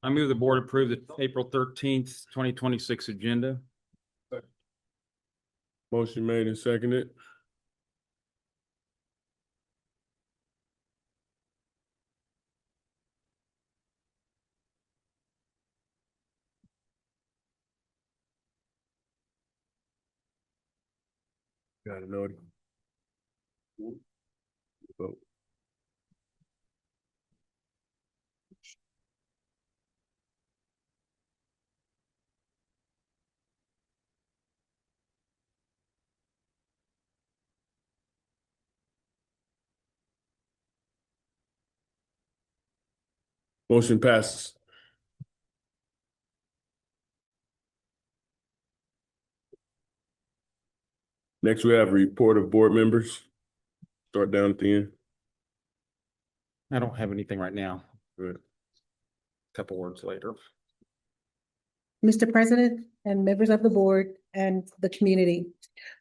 I move the board approve the April 13th, 2026 agenda. Motion made and seconded. Got it, Nody. Vote. Motion passes. Next, we have a report of board members. Start down at the end. I don't have anything right now. Good. Couple words later. Mr. President and members of the board and the community.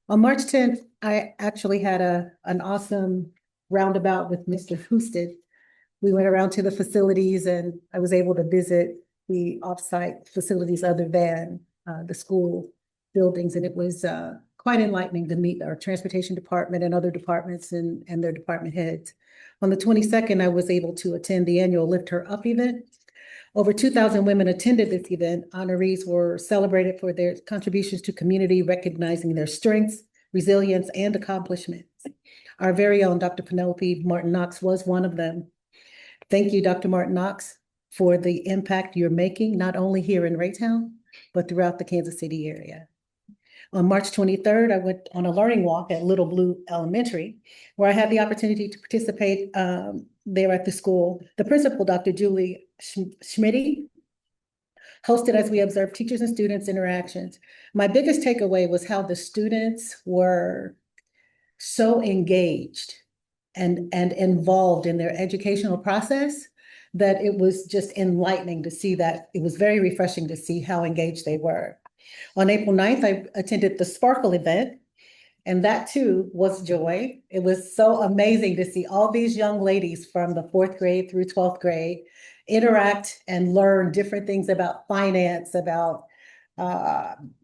On March 10th, I actually had an awesome roundabout with Mr. Husted. We went around to the facilities and I was able to visit the offsite facilities other than the school buildings. And it was quite enlightening to meet our transportation department and other departments and their department heads. On the 22nd, I was able to attend the annual Lift Her Up event. Over 2,000 women attended this event. Honorees were celebrated for their contributions to community, recognizing their strengths, resilience, and accomplishments. Our very own Dr. Penelope Martin Knox was one of them. Thank you, Dr. Martin Knox, for the impact you're making, not only here in Raytown, but throughout the Kansas City area. On March 23rd, I went on a learning walk at Little Blue Elementary, where I had the opportunity to participate there at the school. The principal, Dr. Julie Schmitty, hosted as we observed teachers and students interactions. My biggest takeaway was how the students were so engaged and involved in their educational process that it was just enlightening to see that. It was very refreshing to see how engaged they were. On April 9th, I attended the Sparkle event, and that too was joy. It was so amazing to see all these young ladies from the 4th grade through 12th grade interact and learn different things about finance, about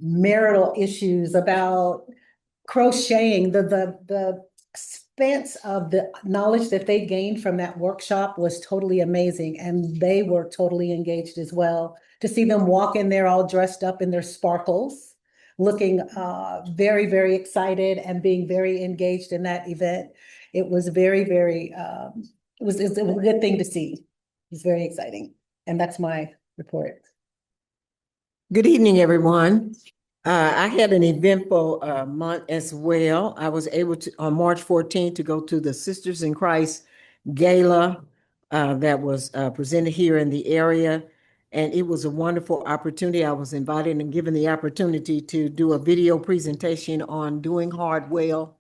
marital issues, about crocheting. The expanse of the knowledge that they gained from that workshop was totally amazing, and they were totally engaged as well. To see them walk in there all dressed up in their sparkles, looking very, very excited and being very engaged in that event. It was very, very, it was a good thing to see. It's very exciting. And that's my report. Good evening, everyone. I had an eventful month as well. I was able to, on March 14th, to go to the Sisters in Christ Gala that was presented here in the area. And it was a wonderful opportunity. I was invited and given the opportunity to do a video presentation on doing hard well.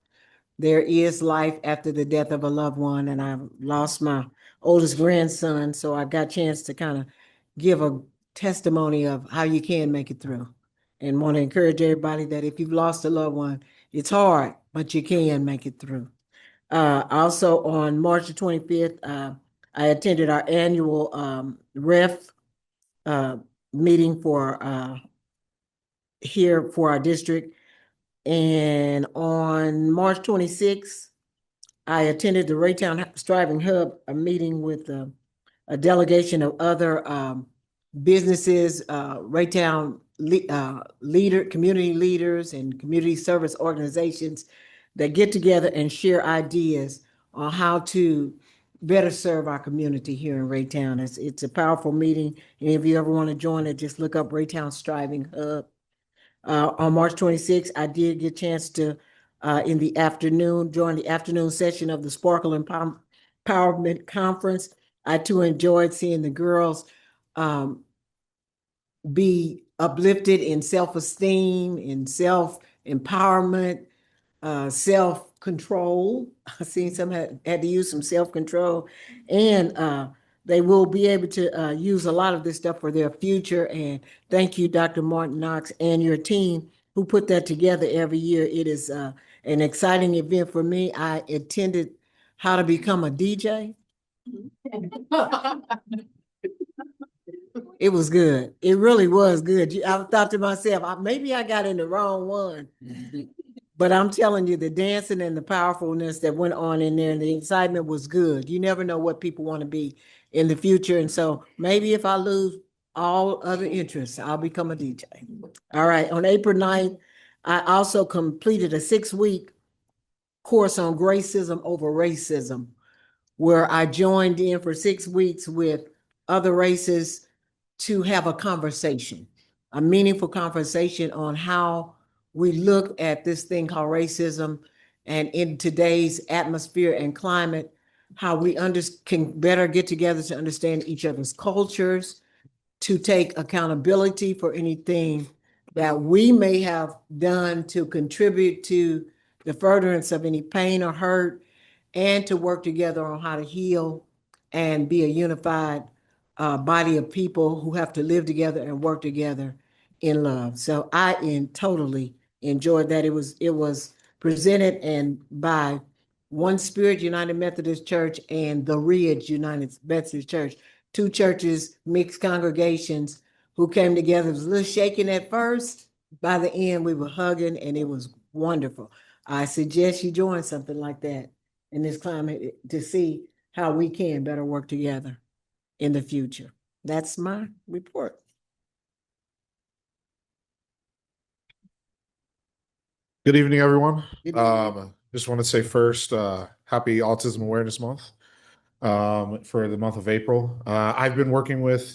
There is life after the death of a loved one, and I lost my oldest grandson, so I got a chance to kind of give a testimony of how you can make it through. And want to encourage everybody that if you've lost a loved one, it's hard, but you can make it through. Also on March the 25th, I attended our annual REF meeting for here for our district. And on March 26th, I attended the Raytown Striving Hub, a meeting with a delegation of other businesses, Raytown community leaders and community service organizations that get together and share ideas on how to better serve our community here in Raytown. It's a powerful meeting. And if you ever want to join it, just look up Raytown Striving Hub. On March 26th, I did get a chance to, in the afternoon, join the afternoon session of the Sparkle Empowerment Conference. I too enjoyed seeing the girls be uplifted in self-esteem, in self-empowerment, self-control. I've seen some had to use some self-control, and they will be able to use a lot of this stuff for their future. And thank you, Dr. Martin Knox, and your team who put that together every year. It is an exciting event for me. I attended How to Become a DJ. It was good. It really was good. I thought to myself, maybe I got in the wrong one. But I'm telling you, the dancing and the powerfulness that went on in there and the excitement was good. You never know what people want to be in the future. And so maybe if I lose all other interests, I'll become a DJ. All right. On April 9th, I also completed a 6-week course on Gracism over Racism, where I joined in for 6 weeks with other races to have a conversation, a meaningful conversation on how we look at this thing called racism, and in today's atmosphere and climate, how we can better get together to understand each other's cultures, to take accountability for anything that we may have done to contribute to the furtherance of any pain or hurt, and to work together on how to heal and be a unified body of people who have to live together and work together in love. So I totally enjoyed that. It was presented and by One Spirit United Methodist Church and the Ridge United Methodist Church, 2 churches, mixed congregations who came together. It was a little shaking at first. By the end, we were hugging and it was wonderful. I suggest you join something like that in this climate to see how we can better work together in the future. That's my report. Good evening, everyone. Good evening. Just want to say first, happy Autism Awareness Month for the month of April. I've been working with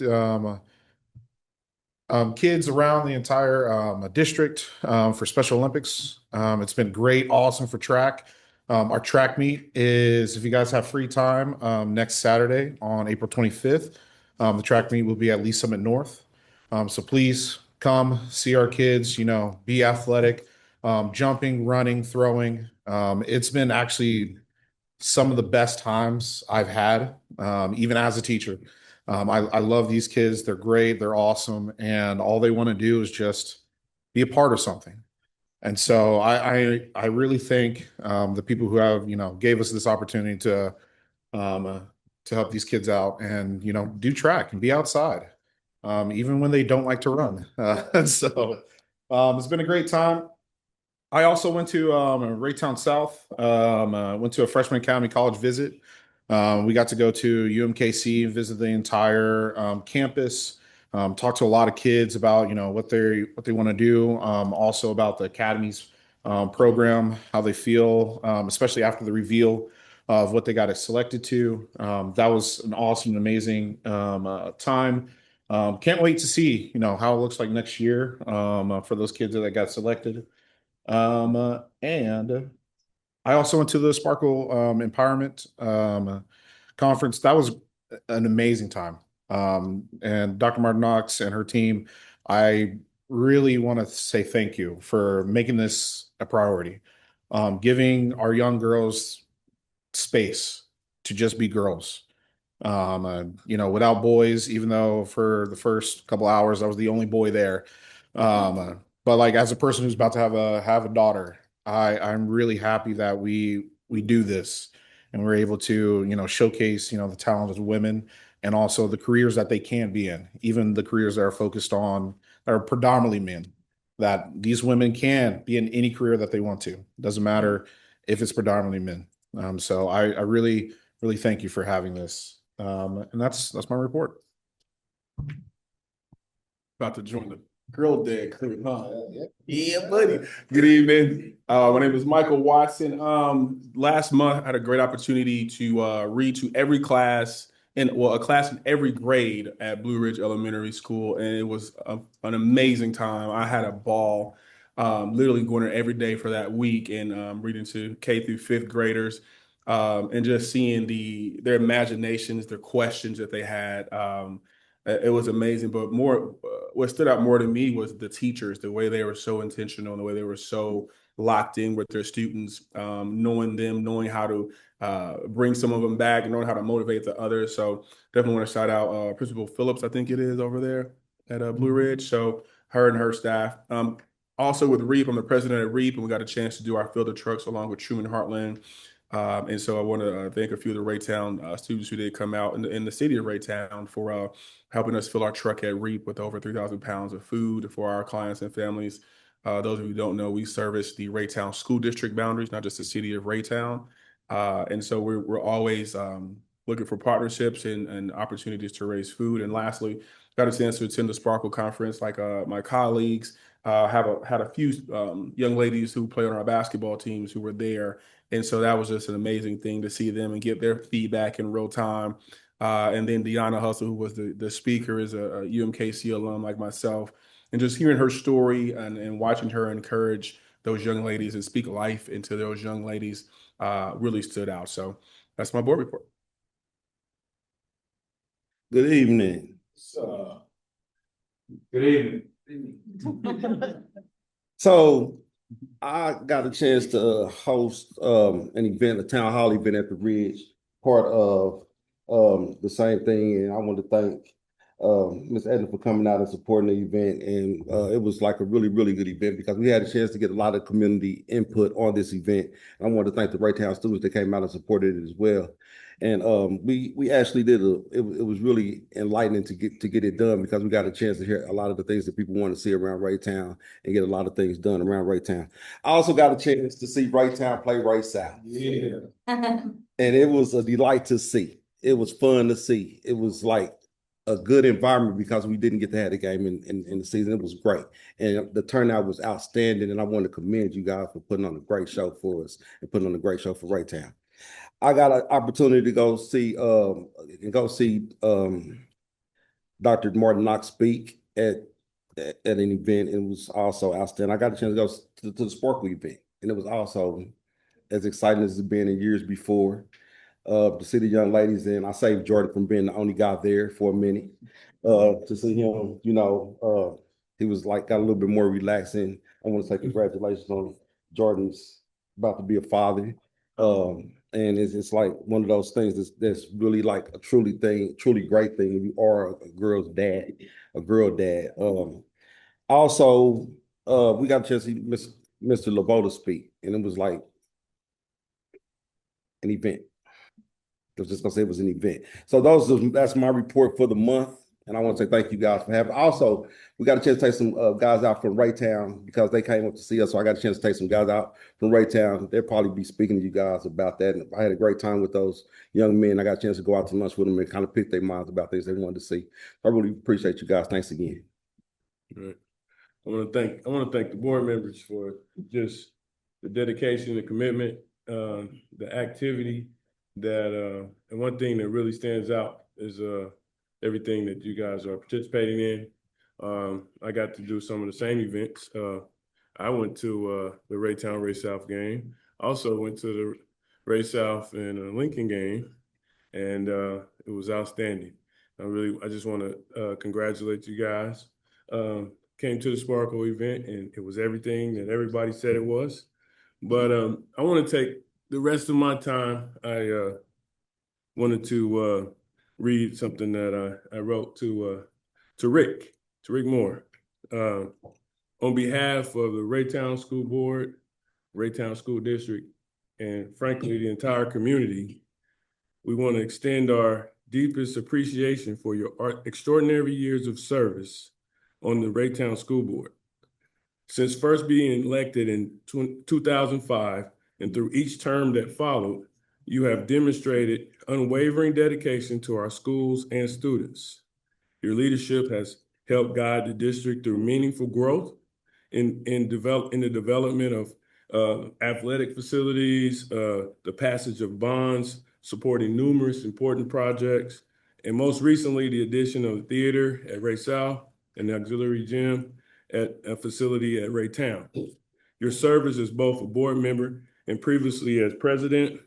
kids around the entire district for Special Olympics. It's been great, awesome for track. Our track meet is, if you guys have free time, next Saturday on April 25th. The track meet will be at Lee Summit North. So please come see our kids, be athletic, jumping, running, throwing. It's been actually some of the best times I've had, even as a teacher. I love these kids. They're great. They're awesome. And all they want to do is just be a part of something. And so I really thank the people who have, gave us this opportunity to help these kids out and, do track and be outside, even when they don't like to run. So it's been a great time. I also went to Raytown South, went to a freshman academy college visit. We got to go to UMKC, visit the entire campus, talk to a lot of kids about, what they want to do, also about the academy's program, how they feel, especially after the reveal of what they got selected to. That was an awesome, amazing time. Can't wait to see, how it looks like next year for those kids that got selected. And I also went to the Sparkle Empowerment conference. That was an amazing time. And Dr. Martin Knox and her team, I really want to say thank you for making this a priority, giving our young girls space to just be girls. Without boys, even though for the first couple hours I was the only boy there. But like as a person who's about to have a daughter, I'm really happy that we do this and we're able to, showcase, the talent of women and also the careers that they can be in, even the careers that are focused on, that are predominantly men, that these women can be in any career that they want to. It doesn't matter if it's predominantly men. So I really, really thank you for having this. And that's my report. About to join the Girl Dad crew, huh? Yeah, buddy. Good evening. My name is Michael Watson. Last month I had a great opportunity to read to every class a class in every grade at Blue Ridge Elementary School, and it was an amazing time. I had a ball, literally going there every day for that week and reading to K through 5th graders, and just seeing their imaginations, their questions that they had. It was amazing, but what stood out more to me was the teachers, the way they were so intentional, and the way they were so locked in with their students, knowing how to bring some of them back and knowing how to motivate the others. So definitely want to shout out Principal Phillips, I think it is over there at Blue Ridge. So her and her staff. Also with REAP, I'm the president of REAP, and we got a chance to do our field of trucks along with Truman Heartland And so I want to thank a few of the Raytown students who did come out in the city of Raytown for helping us fill our truck at REAP with over 3,000 pounds of food for our clients and families. Those of you who don't know, we service the Raytown school district boundaries, not just the city of Raytown. And so we're always looking for partnerships and opportunities to raise food. And lastly, got a chance to attend the Sparkle Conference like my colleagues. Had a few young ladies who play on our basketball teams who were there. And so that was just an amazing thing to see them and get their feedback in real time. And then Deanna Hustle, who was the speaker, is a UMKC alum like myself. And just hearing her story and watching her encourage those young ladies and speak life into those young ladies really stood out. So that's my board report. Good evening. Good evening. So I got a chance to host an event, a town hall event at the Ridge, part of the same thing. And I want to thank Ms. Edna for coming out and supporting the event. And it was like a really, really good event because we had a chance to get a lot of community input on this event. I want to thank the Raytown students that came out and supported it as well. And we actually did it was really enlightening to get it done because we got a chance to hear a lot of the things that people want to see around Raytown and get a lot of things done around Raytown. I also got a chance to see Raytown play Ray South. Yeah. And it was a delight to see. It was fun to see. It was like a good environment because we didn't get to have the game in the season. It was great. And the turnout was outstanding. And I want to commend you guys for putting on a great show for us and putting on a great show for Raytown. I got an opportunity to go see Dr. Martin Knox speak at an event. It was also outstanding. I got a chance to go to the Sparkle event, and it was also as exciting as it's been in years before. To see the young ladies, and I saved Jordan from being the only guy there for a minute. To see him, he was like got a little bit more relaxing. I want to say congratulations on Jordan's about to be a father. And it's like one of those things that's really like a truly great thing when you are a girl dad. Also, we got a chance to see Mr. Lavoda speak, and it was like an event. I was just gonna say it was an event. So that's my report for the month. And I want to say thank you guys for having. Also, we got a chance to take some guys out from Raytown because they came up to see us. So I got a chance to take some guys out from Raytown. They'll probably be speaking to you guys about that. And I had a great time with those young men. I got a chance to go out to lunch with them and kind of pick their minds about things they wanted to see. I really appreciate you guys. Thanks again. Right. I want to thank the board members for just the dedication, the commitment, the activity that and one thing that really stands out is everything that you guys are participating in. I got to do some of the same events. I went to the Raytown Ray South game. Also went to the Ray South and Lincoln game, and it was outstanding. I just want to congratulate you guys. Came to the Sparkle event, and it was everything that everybody said it was. But I want to take the rest of my time. I wanted to read something that I wrote to Rick Moore. On behalf of the Raytown School Board, Raytown School District, and frankly, the entire community, we want to extend our deepest appreciation for your extraordinary years of service on the Raytown School Board. Since first being elected in 2005 and through each term that followed, you have demonstrated unwavering dedication to our schools and students. Your leadership has helped guide the district through meaningful growth in the development of athletic facilities, the passage of bonds, supporting numerous important projects, and most recently, the addition of a theater at Ray South and the auxiliary gym at a facility at Raytown. Your service as both a board member and previously as president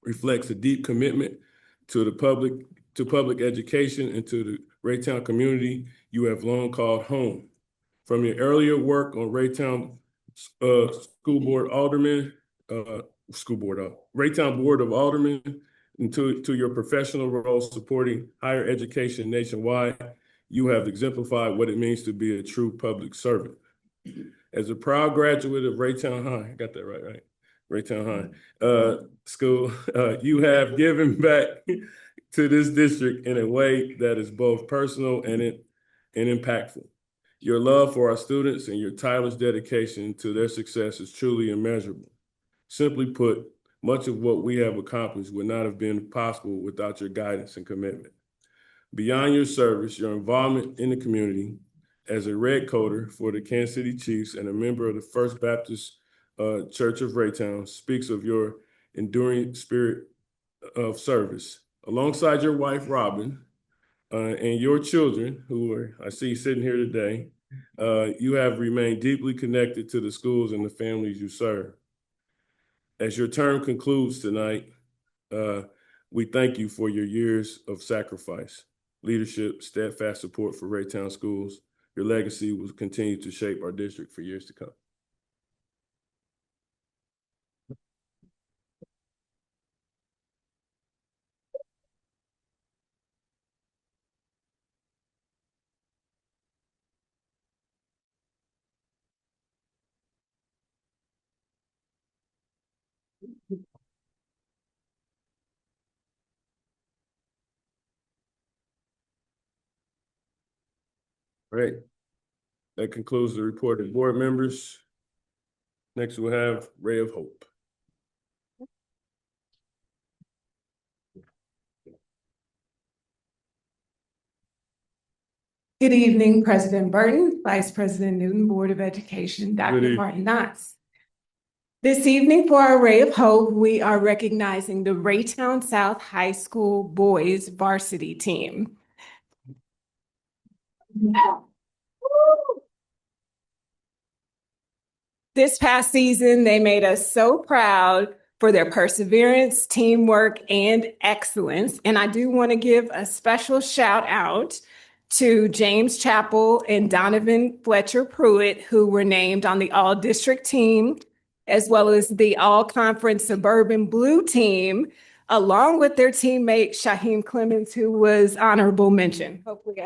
reflects a deep commitment to public education and to the Raytown community you have long called home. From your earlier work on Raytown Raytown Board of Aldermen, and to your professional role supporting higher education nationwide, you have exemplified what it means to be a true public servant. As a proud graduate of Raytown High, I got that right? Raytown High School. You have given back to this district in a way that is both personal and impactful. Your love for our students and your tireless dedication to their success is truly immeasurable. Simply put, much of what we have accomplished would not have been possible without your guidance and commitment. Beyond your service, your involvement in the community as a red coder for the Kansas City Chiefs and a member of the First Baptist Church of Raytown speaks of your enduring spirit of service. Alongside your wife, Robin, and your children, I see sitting here today, you have remained deeply connected to the schools and the families you serve. As your term concludes tonight, we thank you for your years of sacrifice, leadership, steadfast support for Raytown schools. Your legacy will continue to shape our district for years to come. All right. That concludes the report of board members. Next, we'll have Ray of Hope. Good evening, President Burton, Vice President Newton, Board of Education, Good Dr. evening. Martin Knox. This evening for our Ray of Hope, we are recognizing the Raytown South High School boys varsity team. This past season, they made us so proud for their perseverance, teamwork, and excellence. And I do want to give a special shout out to James Chappell and Donovan Fletcher Pruitt, who were named on the all-district team, as well as the all-conference suburban blue team, along with their teammate Shaheem Clemens, who was honorable mention. Hopefully,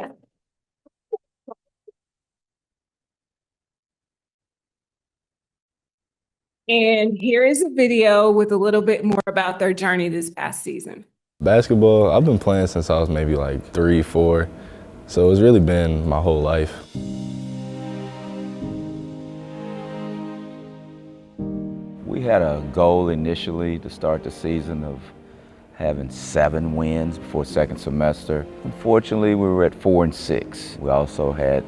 and here is a video with a little bit more about their journey this past season. Basketball, I've been playing since I was maybe like 3, 4. So it's really been my whole life. We had a goal initially to start the season of having 7 wins before second semester. Unfortunately, we were at 4 and 6. We also had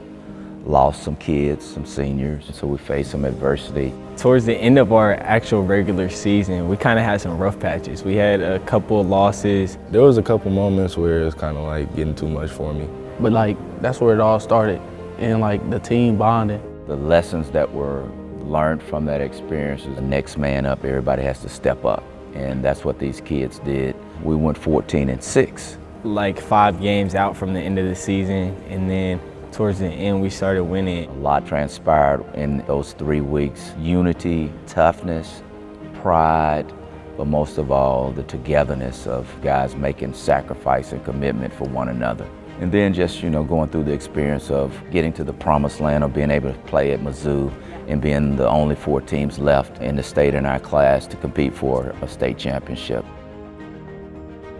lost some kids, some seniors, so we faced some adversity. Towards the end of our actual regular season, we kind of had some rough patches. We had a couple of losses. There was a couple moments where it was kind of like getting too much for me. But like, that's where it all started, and like the team bonding. The lessons that were learned from that experience is the next man up, everybody has to step up. And that's what these kids did. We went 14 and 6. Like 5 games out from the end of the season, and then towards the end, we started winning. A lot transpired in those 3 weeks. Unity, toughness, pride, but most of all, the togetherness of guys making sacrifice and commitment for one another. And then just, going through the experience of getting to the promised land or being able to play at Mizzou and being the only 4 teams left in the state in our class to compete for a state championship.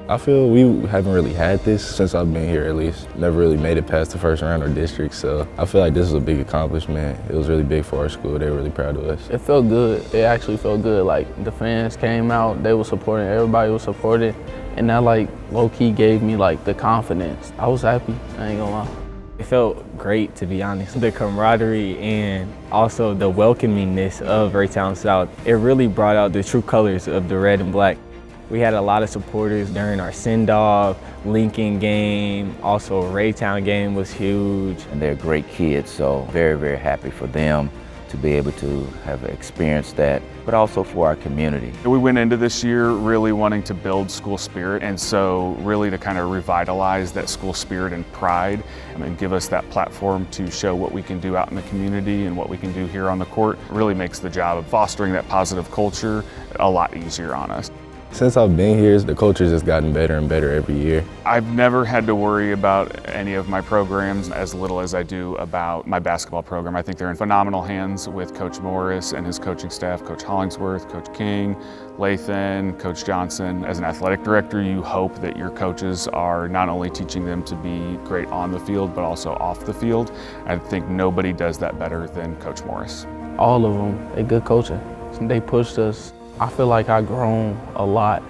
I feel we haven't really had this since I've been here, at least. Never really made it past the first round or district, so I feel like this is a big accomplishment. It was really big for our school. They were really proud of us. It felt good. It actually felt good. Like, the fans came out, they were supporting, everybody was supporting, and that like low-key gave me like the confidence. I was happy, I ain't gonna lie. It felt great, to be honest. The camaraderie and also the welcomingness of Raytown South, it really brought out the true colors of the red and black. We had a lot of supporters during our send-off, Lincoln game, also Raytown game was huge. And they're great kids, so very, very happy for them to be able to have experienced that, but also for our community. We went into this year really wanting to build school spirit, and so really to kind of revitalize that school spirit and pride and give us that platform to show what we can do out in the community and what we can do here on the court really makes the job of fostering that positive culture a lot easier on us. Since I've been here, the culture's just gotten better and better every year. I've never had to worry about any of my programs as little as I do about my basketball program. I think they're in phenomenal hands with Coach Morris and his coaching staff, Coach Hollingsworth, Coach King, Lathan, Coach Johnson. As an athletic director, you hope that your coaches are not only teaching them to be great on the field, but also off the field. I think nobody does that better than Coach Morris. All of them, they good coaching. They pushed us. I feel like I've grown a lot.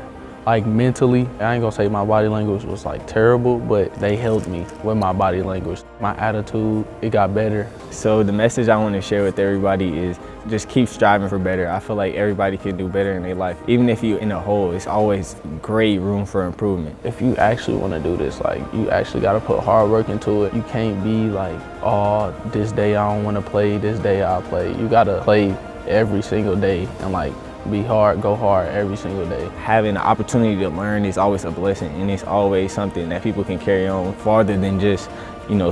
Like mentally, I ain't gonna say my body language was like terrible, but they helped me with my body language. My attitude, it got better. So the message I want to share with everybody is just keep striving for better. I feel like everybody can do better in their life. Even if you're in a hole, it's always great room for improvement. If you actually want to do this, like you actually got to put hard work into it. You can't be like, oh, this day I don't want to play, this day I'll play. You got to play every single day and like be hard, go hard every single day. Having the opportunity to learn is always a blessing, and it's always something that people can carry on farther than just,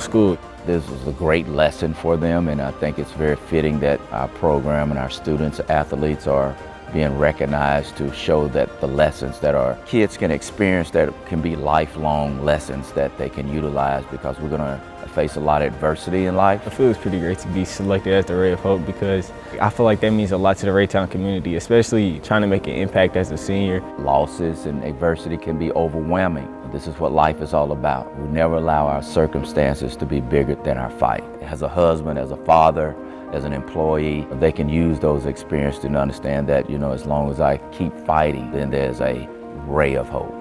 school. This was a great lesson for them, and I think it's very fitting that our program and our students, athletes are being recognized to show that the lessons that our kids can experience that can be lifelong lessons that they can utilize, because we're going to face a lot of adversity in life. I feel it's pretty great to be selected as the Ray of Hope, because I feel like that means a lot to the Raytown community, especially trying to make an impact as a senior. Losses and adversity can be overwhelming. This is what life is all about. We never allow our circumstances to be bigger than our fight. As a husband, as a father, as an employee, they can use those experiences to understand that, as long as I keep fighting, then there's a ray of hope.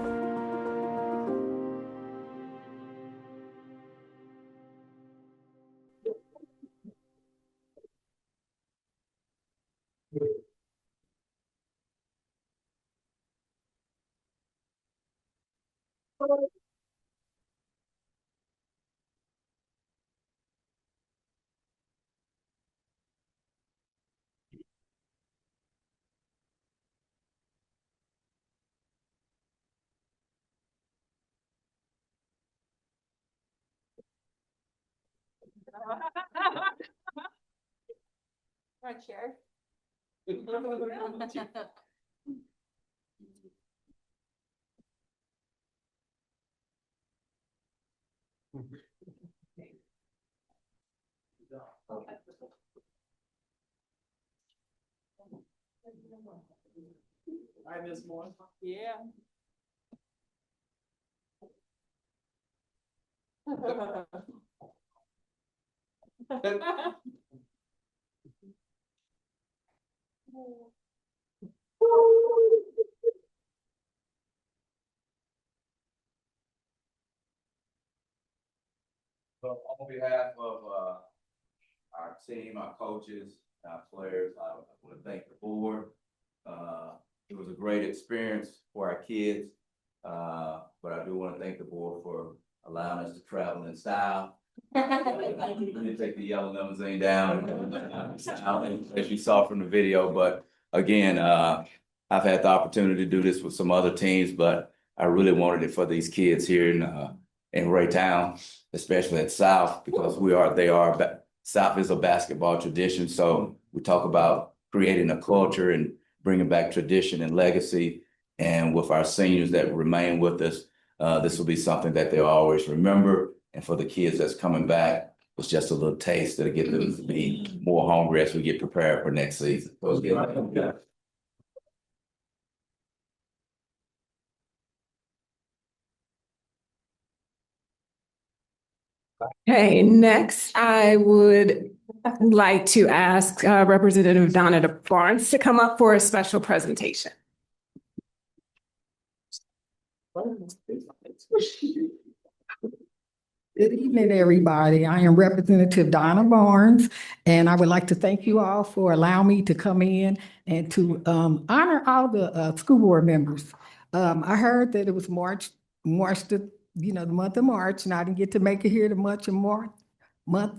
Yeah. So on behalf of our team, our coaches, our players, I want to thank the board. It was a great experience for our kids, but I do want to thank the board for allowing us to travel in style. We didn't take the yellow limousine down, as you saw from the video, but again, I've had the opportunity to do this with some other teams, but I really wanted it for these kids here in Raytown, especially at South, because South is a basketball tradition. So we talk about creating a culture and bringing back tradition and legacy. And with our seniors that remain with us, this will be something that they'll always remember. And for the kids that's coming back, it's just a little taste that'll get them to be more hungry as we get prepared for next season. So Okay, next I would like to ask Representative Donna Barnes to come up for a special presentation. Good evening, everybody. I am Representative Donna Barnes, and I would like to thank you all for allowing me to come in and to honor all the school board members. I heard that it was March, the month of March, and I didn't get to make it here the month of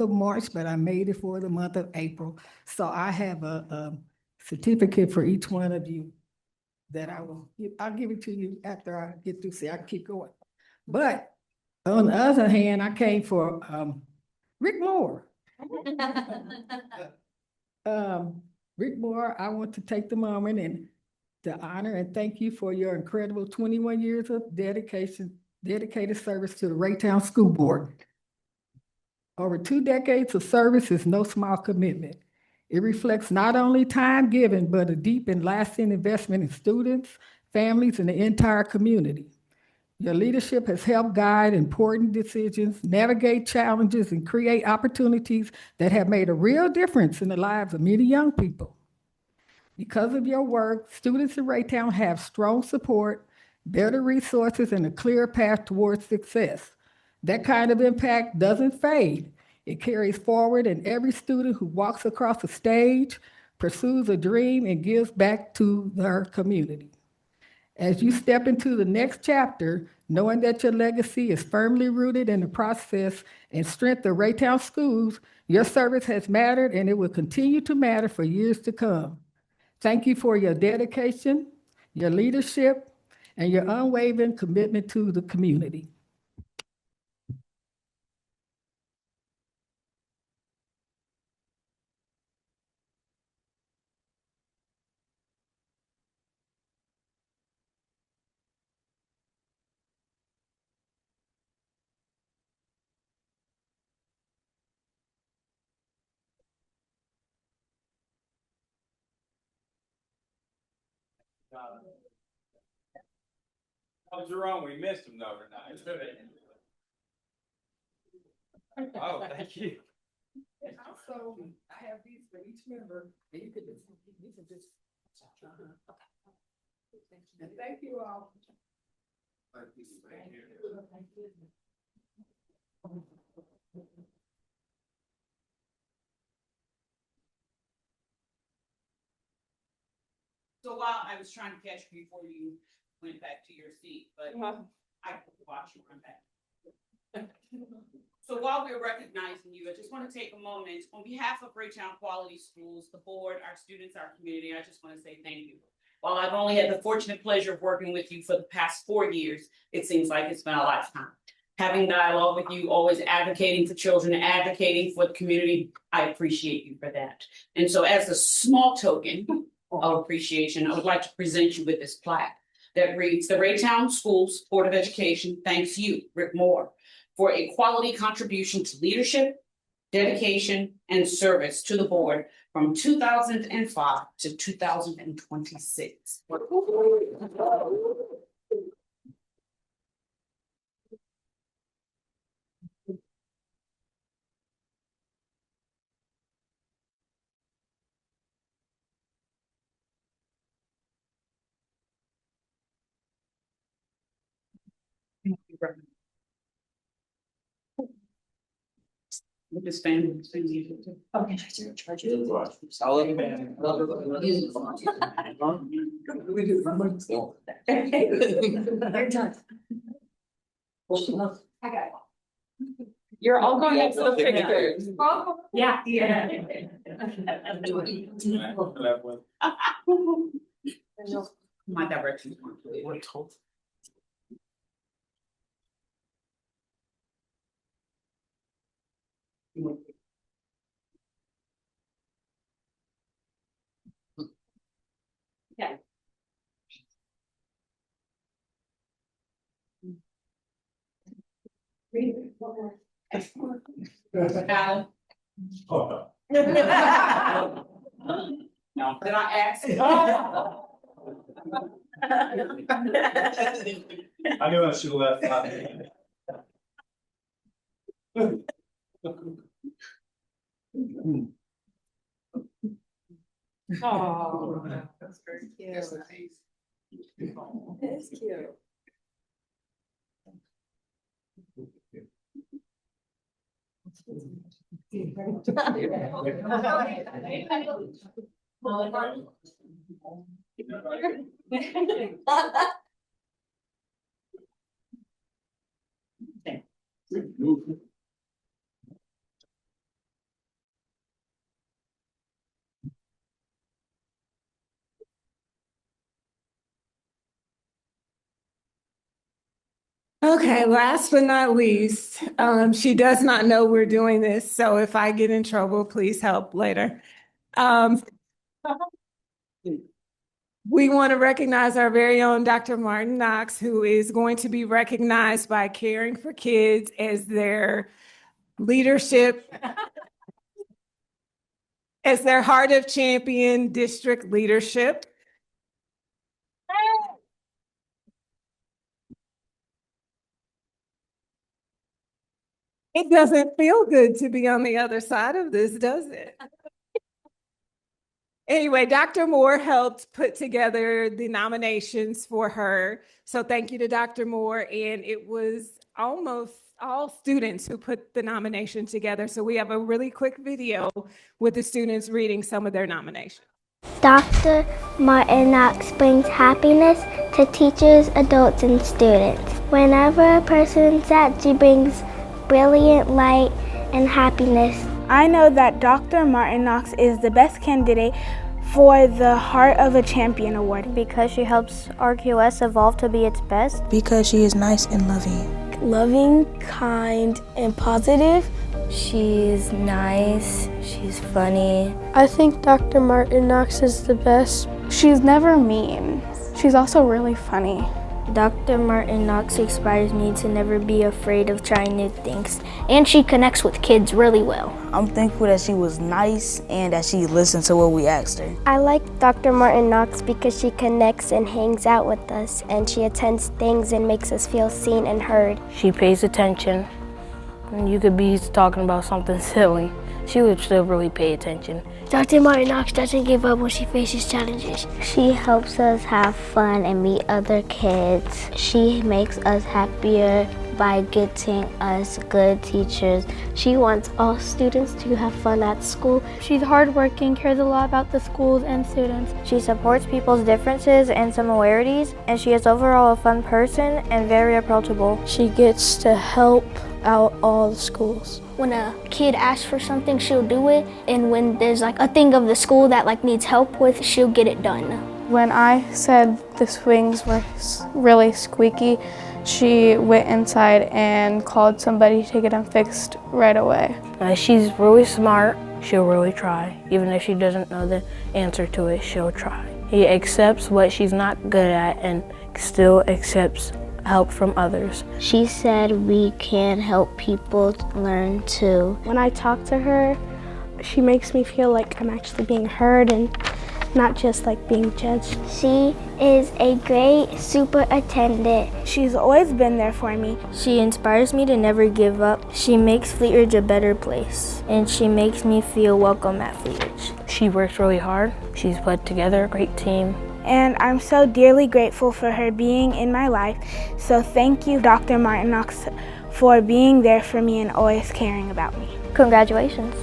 March, but I made it for the month of April. So I have a certificate for each one of you that I'll give it to you after I get through. See, I can keep going. But on the other hand, I came for Rick Moore. Rick Moore, I want to take the moment and to honor and thank you for your incredible 21 years of dedicated service to the Raytown School Board. Over 2 decades of service is no small commitment. It reflects not only time given, but a deep and lasting investment in students, families, and the entire community. Your leadership has helped guide important decisions, navigate challenges, and create opportunities that have made a real difference in the lives of many young people. Because of your work, students in Raytown have strong support, better resources, and a clear path towards success. That kind of impact doesn't fade. It carries forward, and every student who walks across the stage pursues a dream and gives back to their community. As you step into the next chapter, knowing that your legacy is firmly rooted in the process and strength of Raytown schools, your service has mattered and it will continue to matter for years to come. Thank you for your dedication, your leadership, and your unwavering commitment to the community. Oh, Jerome, we missed him though tonight. Oh, thank you. And also, I have these for each member, and you can just. And thank you all. So while I was trying to catch you before you went back to your seat, but I could watch you run back. So while we're recognizing you, I just want to take a moment on behalf of Raytown Quality Schools, the board, our students, our community. I just want to say thank you. While I've only had the fortunate pleasure of working with you for the past 4 years, it seems like it's been a lifetime. Having dialogue with you, always advocating for children, advocating for the community, I appreciate you for that. And so as a small token of appreciation, I would like to present you with this plaque that reads, "The Raytown Schools Board of Education thanks you, Rick Moore, for a quality contribution to leadership, dedication, and service to the board from 2005 to 2026. With this family, okay, charge you. I got it. You're all going up to the pictures. Yeah. Yeah. My direction. Yeah. Alan. No, did I ask? I knew I should have left. Oh, That's very cute. That's nice. That's cute. Okay, last but not least, she does not know we're doing this, so if I get in trouble, please help later. We want to recognize our very own Dr. Martin Knox, who is going to be recognized by Caring for Kids as their leadership, as their Heart of Champion District Leadership. It doesn't feel good to be on the other side of this, does it? Anyway, Dr. Moore helped put together the nominations for her. So thank you to Dr. Moore. And it was almost all students who put the nomination together. So we have a really quick video with the students reading some of their nominations. Dr. Martin Knox brings happiness to teachers, adults, and students. Whenever a person's sad, she brings brilliant light and happiness. I know that Dr. Martin Knox is the best candidate for the Heart of a Champion Award. Because she helps RQS evolve to be its best. Because she is nice and loving. Loving, kind, and positive. She's nice, she's funny. I think Dr. Martin Knox is the best. She's never mean. She's also really funny. Dr. Martin Knox inspires me to never be afraid of trying new things. And she connects with kids really well. I'm thankful that she was nice and that she listened to what we asked her. I like Dr. Martin Knox because she connects and hangs out with us, and she attends things and makes us feel seen and heard. She pays attention. You could be talking about something silly. She would still really pay attention. Dr. Martin Knox doesn't give up when she faces challenges. She helps us have fun and meet other kids. She makes us happier by getting us good teachers. She wants all students to have fun at school. She's hardworking, cares a lot about the schools and students. She supports people's differences and similarities, and she is overall a fun person and very approachable. She gets to help out all the schools. When a kid asks for something, she'll do it, and when there's like a thing of the school that like needs help with, she'll get it done. When I said the swings were really squeaky, she went inside and called somebody to get them fixed right away. She's really smart. She'll really try. Even if she doesn't know the answer to it, she'll try. She accepts what she's not good at and still accepts help from others. She said we can help people learn too. When I talk to her, she makes me feel like I'm actually being heard and not just like being judged. She is a great superintendent. She's always been there for me. She inspires me to never give up. She makes Fleet Ridge a better place, and she makes me feel welcome at Fleet Ridge. She works really hard. She's put together a great team. And I'm so dearly grateful for her being in my life. So thank you, Dr. Martin Knox, for being there for me and always caring about me. Congratulations.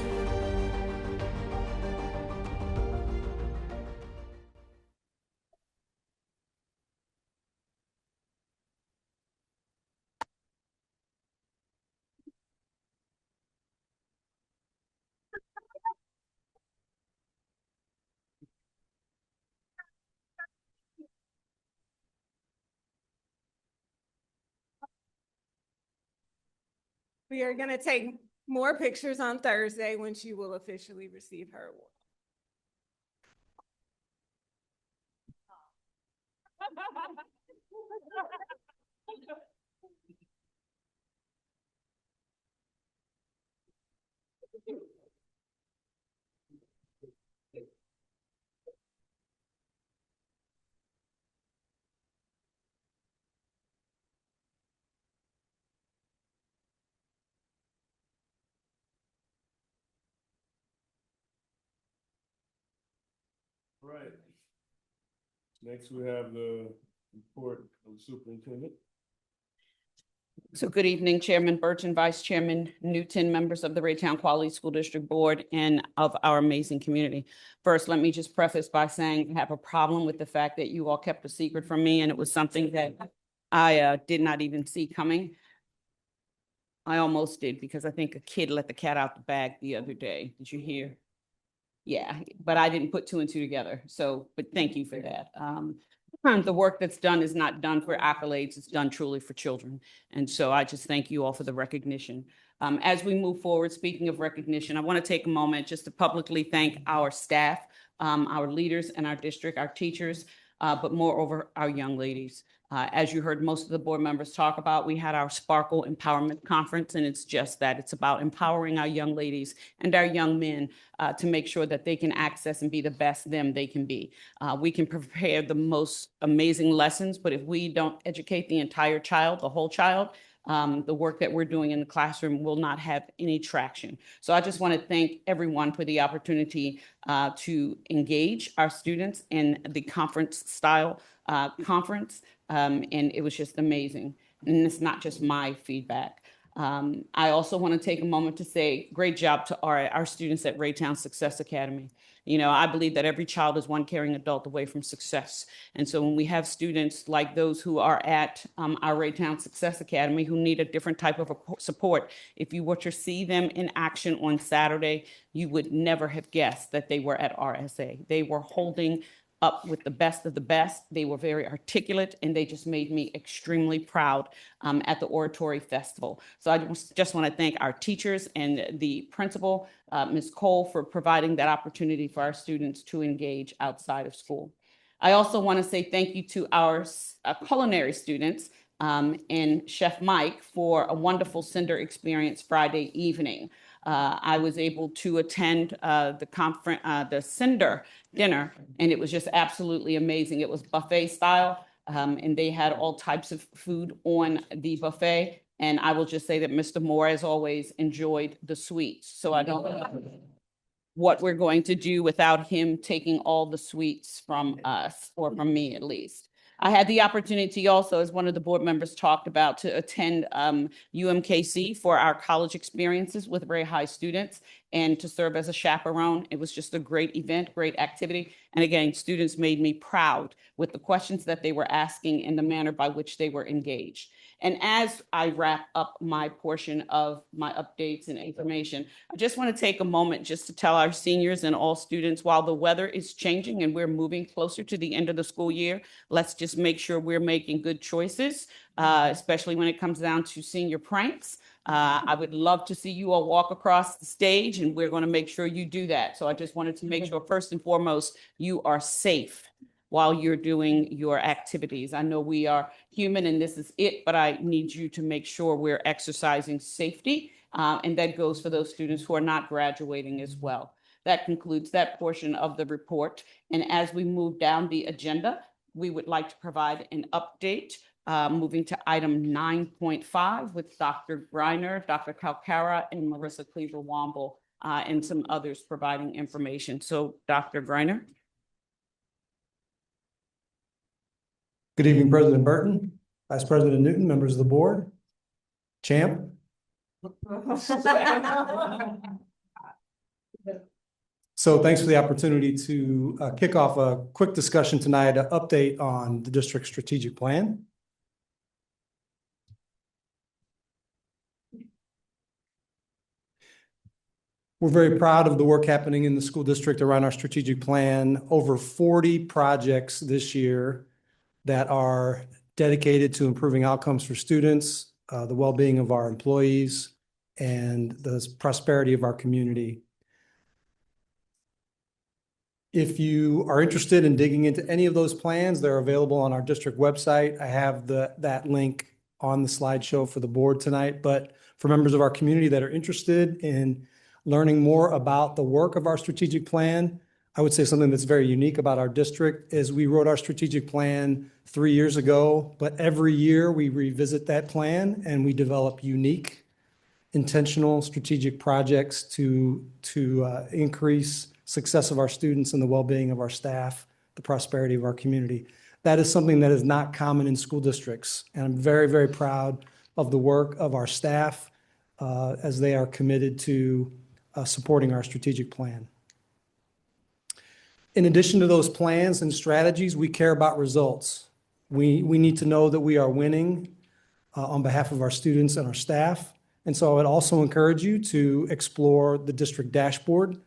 We are going to take more pictures on Thursday when she will officially receive her award. Right. Next, we have the report of the superintendent. So good evening, Chairman Burton, Vice Chairman Newton, members of the Raytown Quality School District Board, and of our amazing community. First, let me just preface by saying I have a problem with the fact that you all kept a secret from me, and it was something that I did not even see coming. I almost did, because I think a kid let the cat out the bag the other day. Did you hear? Yeah, but I didn't put two and two together. So, but thank you for that. The work that's done is not done for accolades. It's done truly for children. And so I just thank you all for the recognition. As we move forward, speaking of recognition, I want to take a moment just to publicly thank our staff, our leaders in our district, our teachers. but moreover, our young ladies. As you heard most of the board members talk about, we had our Sparkle Empowerment Conference, and it's just that. It's about empowering our young ladies and our young men to make sure that they can access and be the best them they can be. We can prepare the most amazing lessons, but if we don't educate the entire child, the whole child, the work that we're doing in the classroom will not have any traction. So I just want to thank everyone for the opportunity to engage our students in the conference style conference. And it was just amazing. And it's not just my feedback. I also want to take a moment to say great job to our students at Raytown Success Academy. You know, I believe that every child is one caring adult away from success. And so when we have students like those who are at our Raytown Success Academy who need a different type of support, if you were to see them in action on Saturday, you would never have guessed that they were at RSA. They were holding up with the best of the best. They were very articulate, and they just made me extremely proud at the Oratory Festival. So I just want to thank our teachers and the principal, Ms. Cole, for providing that opportunity for our students to engage outside of school. I also want to say thank you to our culinary students and Chef Mike for a wonderful Cinder experience Friday evening. I was able to attend the Cinder dinner, and it was just absolutely amazing. It was buffet style, and they had all types of food on the buffet. And I will just say that Mr. Moore, as always, enjoyed the sweets. So I don't know what we're going to do without him taking all the sweets from us, or from me at least. I had the opportunity also, as one of the board members talked about, to attend UMKC for our college experiences with Ray High students and to serve as a chaperone. It was just a great event, great activity. And again, students made me proud with the questions that they were asking and the manner by which they were engaged. And as I wrap up my portion of my updates and information, I just want to take a moment just to tell our seniors and all students, while the weather is changing and we're moving closer to the end of the school year, let's just make sure we're making good choices, especially when it comes down to senior pranks. I would love to see you all walk across the stage, and we're going to make sure you do that. So I just wanted to make sure, first and foremost, you are safe while you're doing your activities. I know we are human and this is it, but I need you to make sure we're exercising safety. And that goes for those students who are not graduating as well. That concludes that portion of the report. And as we move down the agenda, we would like to provide an update, moving to item 9.5 with Dr. Greiner, Dr. Kalkara, and Marissa Cleaver-Womble, and some others providing information. So Dr. Greiner. Good evening, President Burton, Vice President Newton, members of the board, Champ. So thanks for the opportunity to kick off a quick discussion tonight, an update on the district's strategic plan. We're very proud of the work happening in the school district around our strategic plan. Over 40 projects this year that are dedicated to improving outcomes for students, the well-being of our employees, and the prosperity of our community. If you are interested in digging into any of those plans, they're available on our district website. I have that link on the slideshow for the board tonight. But for members of our community that are interested in learning more about the work of our strategic plan, I would say something that's very unique about our district is we wrote our strategic plan 3 years ago, but every year we revisit that plan and we develop unique, intentional strategic projects to increase success of our students and the well-being of our staff, the prosperity of our community. That is something that is not common in school districts. And I'm very, very proud of the work of our staff as they are committed to supporting our strategic plan. In addition to those plans and strategies, we care about results. We need to know that we are winning on behalf of our students and our staff. And so I would also encourage you to explore the district dashboard.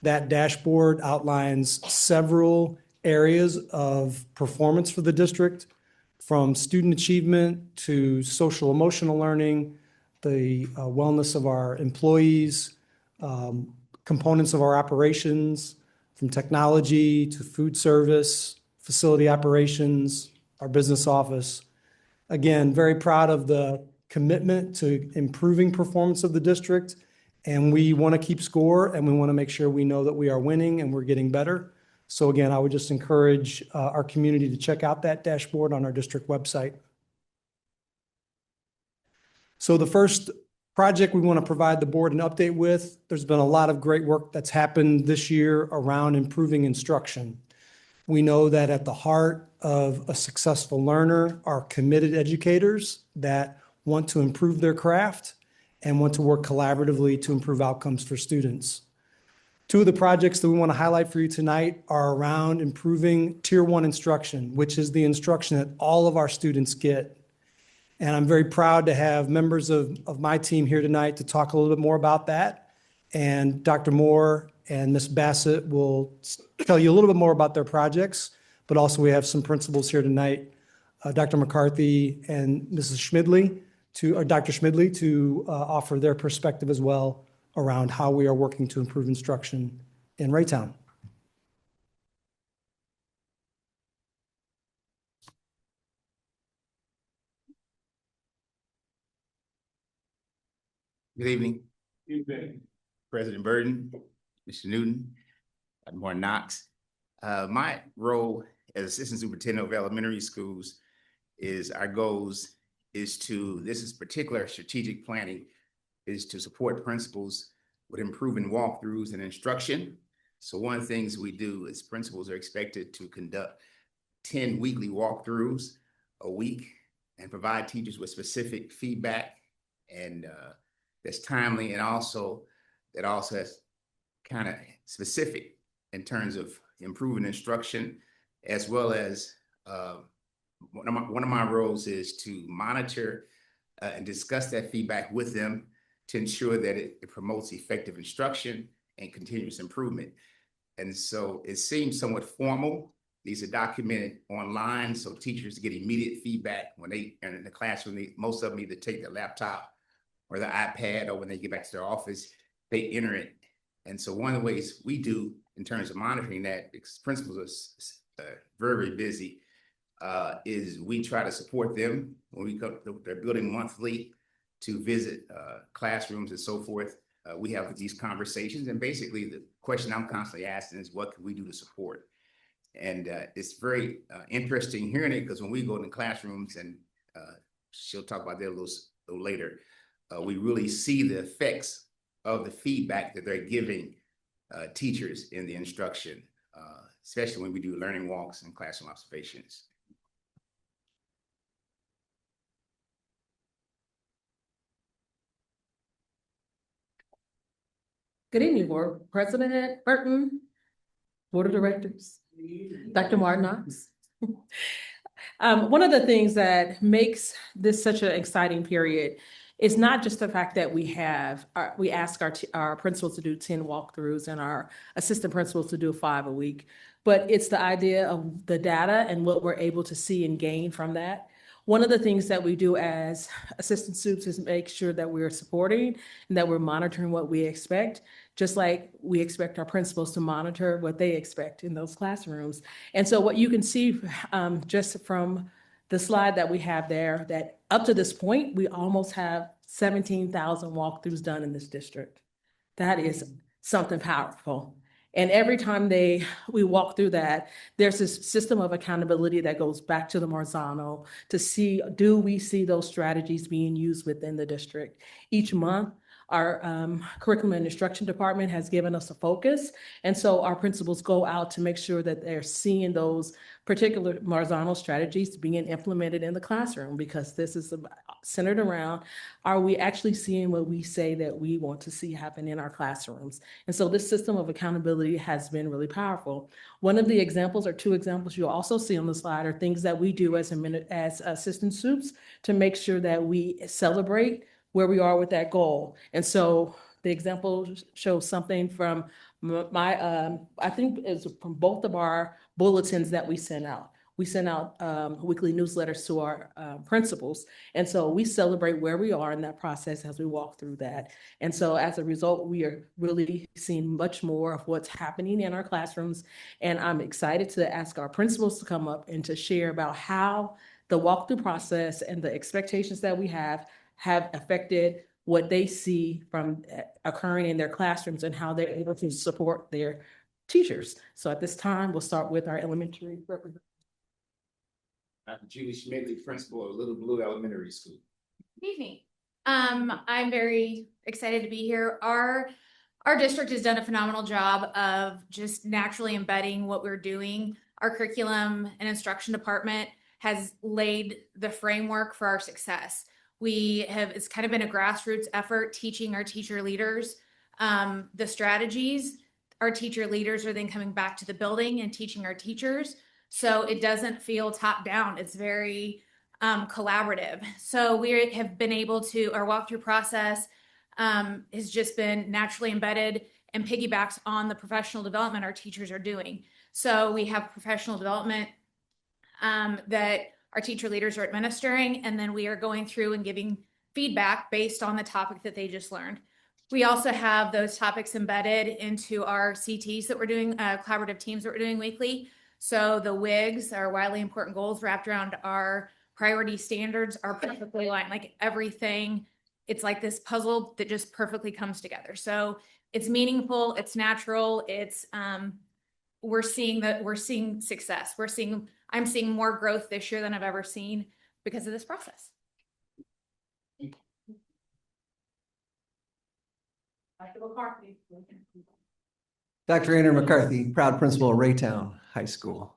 That dashboard outlines several areas of performance for the district, from student achievement to social emotional learning, the wellness of our employees, components of our operations, from technology to food service, facility operations, our business office. Again, very proud of the commitment to improving performance of the district. And we want to keep score and we want to make sure we know that we are winning and we're getting better. So again, I would just encourage our community to check out that dashboard on our district website. So the first project we want to provide the board an update with, there's been a lot of great work that's happened this year around improving instruction. We know that at the heart of a successful learner are committed educators that want to improve their craft and want to work collaboratively to improve outcomes for students. Two of the projects that we want to highlight for you tonight are around improving Tier 1 instruction, which is the instruction that all of our students get. And I'm very proud to have members of my team here tonight to talk a little bit more about that. And Dr. Moore and Ms. Bassett will tell you a little bit more about their projects, but also we have some principals here tonight, Dr. McCarthy and Mrs. Schmidley, or Dr. Schmidley, to offer their perspective as well around how we are working to improve instruction in Raytown. Good evening. President Burton, Mr. Newton, Dr. Moore Knox. My role as Assistant Superintendent of Elementary Schools is our goals is to, this is particular strategic planning, is to support principals with improving walkthroughs and instruction. So one of the things we do is principals are expected to conduct 10 weekly walkthroughs a week and provide teachers with specific feedback and that's timely and also that also has kind of specific in terms of improving instruction, as well as one of my roles is to monitor and discuss that feedback with them to ensure that it promotes effective instruction and continuous improvement. And so it seems somewhat formal. These are documented online so teachers get immediate feedback when they are in the classroom. Most of them either take their laptop or the iPad, or when they get back to their office, they enter it. And so one of the ways we do in terms of monitoring that, because principals are very, very busy, is we try to support them when we come, they're building monthly to visit classrooms and so forth. We have these conversations, and basically the question I'm constantly asking is, what can we do to support? And it's very interesting hearing it, because when we go into classrooms, and she'll talk about that a little later, we really see the effects of the feedback that they're giving teachers in the instruction, especially when we do learning walks and classroom observations. Good evening, Board President Burton, Board of Directors, Dr. Moore Knox. One of the things that makes this such an exciting period is not just the fact that we ask our principals to do 10 walkthroughs and our assistant principals to do 5 a week, but it's the idea of the data and what we're able to see and gain from that. One of the things that we do as assistant SUPs is make sure that we're supporting and that we're monitoring what we expect, just like we expect our principals to monitor what they expect in those classrooms. And so what you can see just from the slide that we have there, that up to this point, we almost have 17,000 walkthroughs done in this district. That is something powerful. And every time we walk through that, there's this system of accountability that goes back to the Marzano to see, do we see those strategies being used within the district? Each month, our curriculum and instruction department has given us a focus. And so our principals go out to make sure that they're seeing those particular Marzano strategies being implemented in the classroom, because this is centered around, are we actually seeing what we say that we want to see happen in our classrooms? And so this system of accountability has been really powerful. One of the examples, or 2 examples you'll also see on the slide, are things that we do as assistant SUPs to make sure that we celebrate where we are with that goal. And so the example shows something from I think it's from both of our bulletins that we sent out. we send out weekly newsletters to our principals. And so we celebrate where we are in that process as we walk through that. And so as a result, we are really seeing much more of what's happening in our classrooms. And I'm excited to ask our principals to come up and to share about how the walkthrough process and the expectations that we have affected what they see from occurring in their classrooms and how they're able to support their teachers. So at this time, we'll start with our elementary representative. Dr. Julie Schmidley, principal of Little Blue Elementary School. Good evening. I'm very excited to be here. Our district has done a phenomenal job of just naturally embedding what we're doing. Our curriculum and instruction department has laid the framework for our success. It's kind of been a grassroots effort teaching our teacher leaders the strategies. Our teacher leaders are then coming back to the building and teaching our teachers. So it doesn't feel top down. It's very collaborative. So we have been able to, our walkthrough process has just been naturally embedded and piggybacks on the professional development our teachers are doing. So we have professional development that our teacher leaders are administering, and then we are going through and giving feedback based on the topic that they just learned. We also have those topics embedded into our CTs that we're doing, collaborative teams that we're doing weekly. So the WIGs, our widely important goals wrapped around our priority standards, are perfectly aligned, like everything. It's like this puzzle that just perfectly comes together. So it's meaningful, it's natural, it's we're seeing success. I'm seeing more growth this year than I've ever seen because of this process. Dr. McCarthy. Dr. Andrew McCarthy, proud principal of Raytown High School.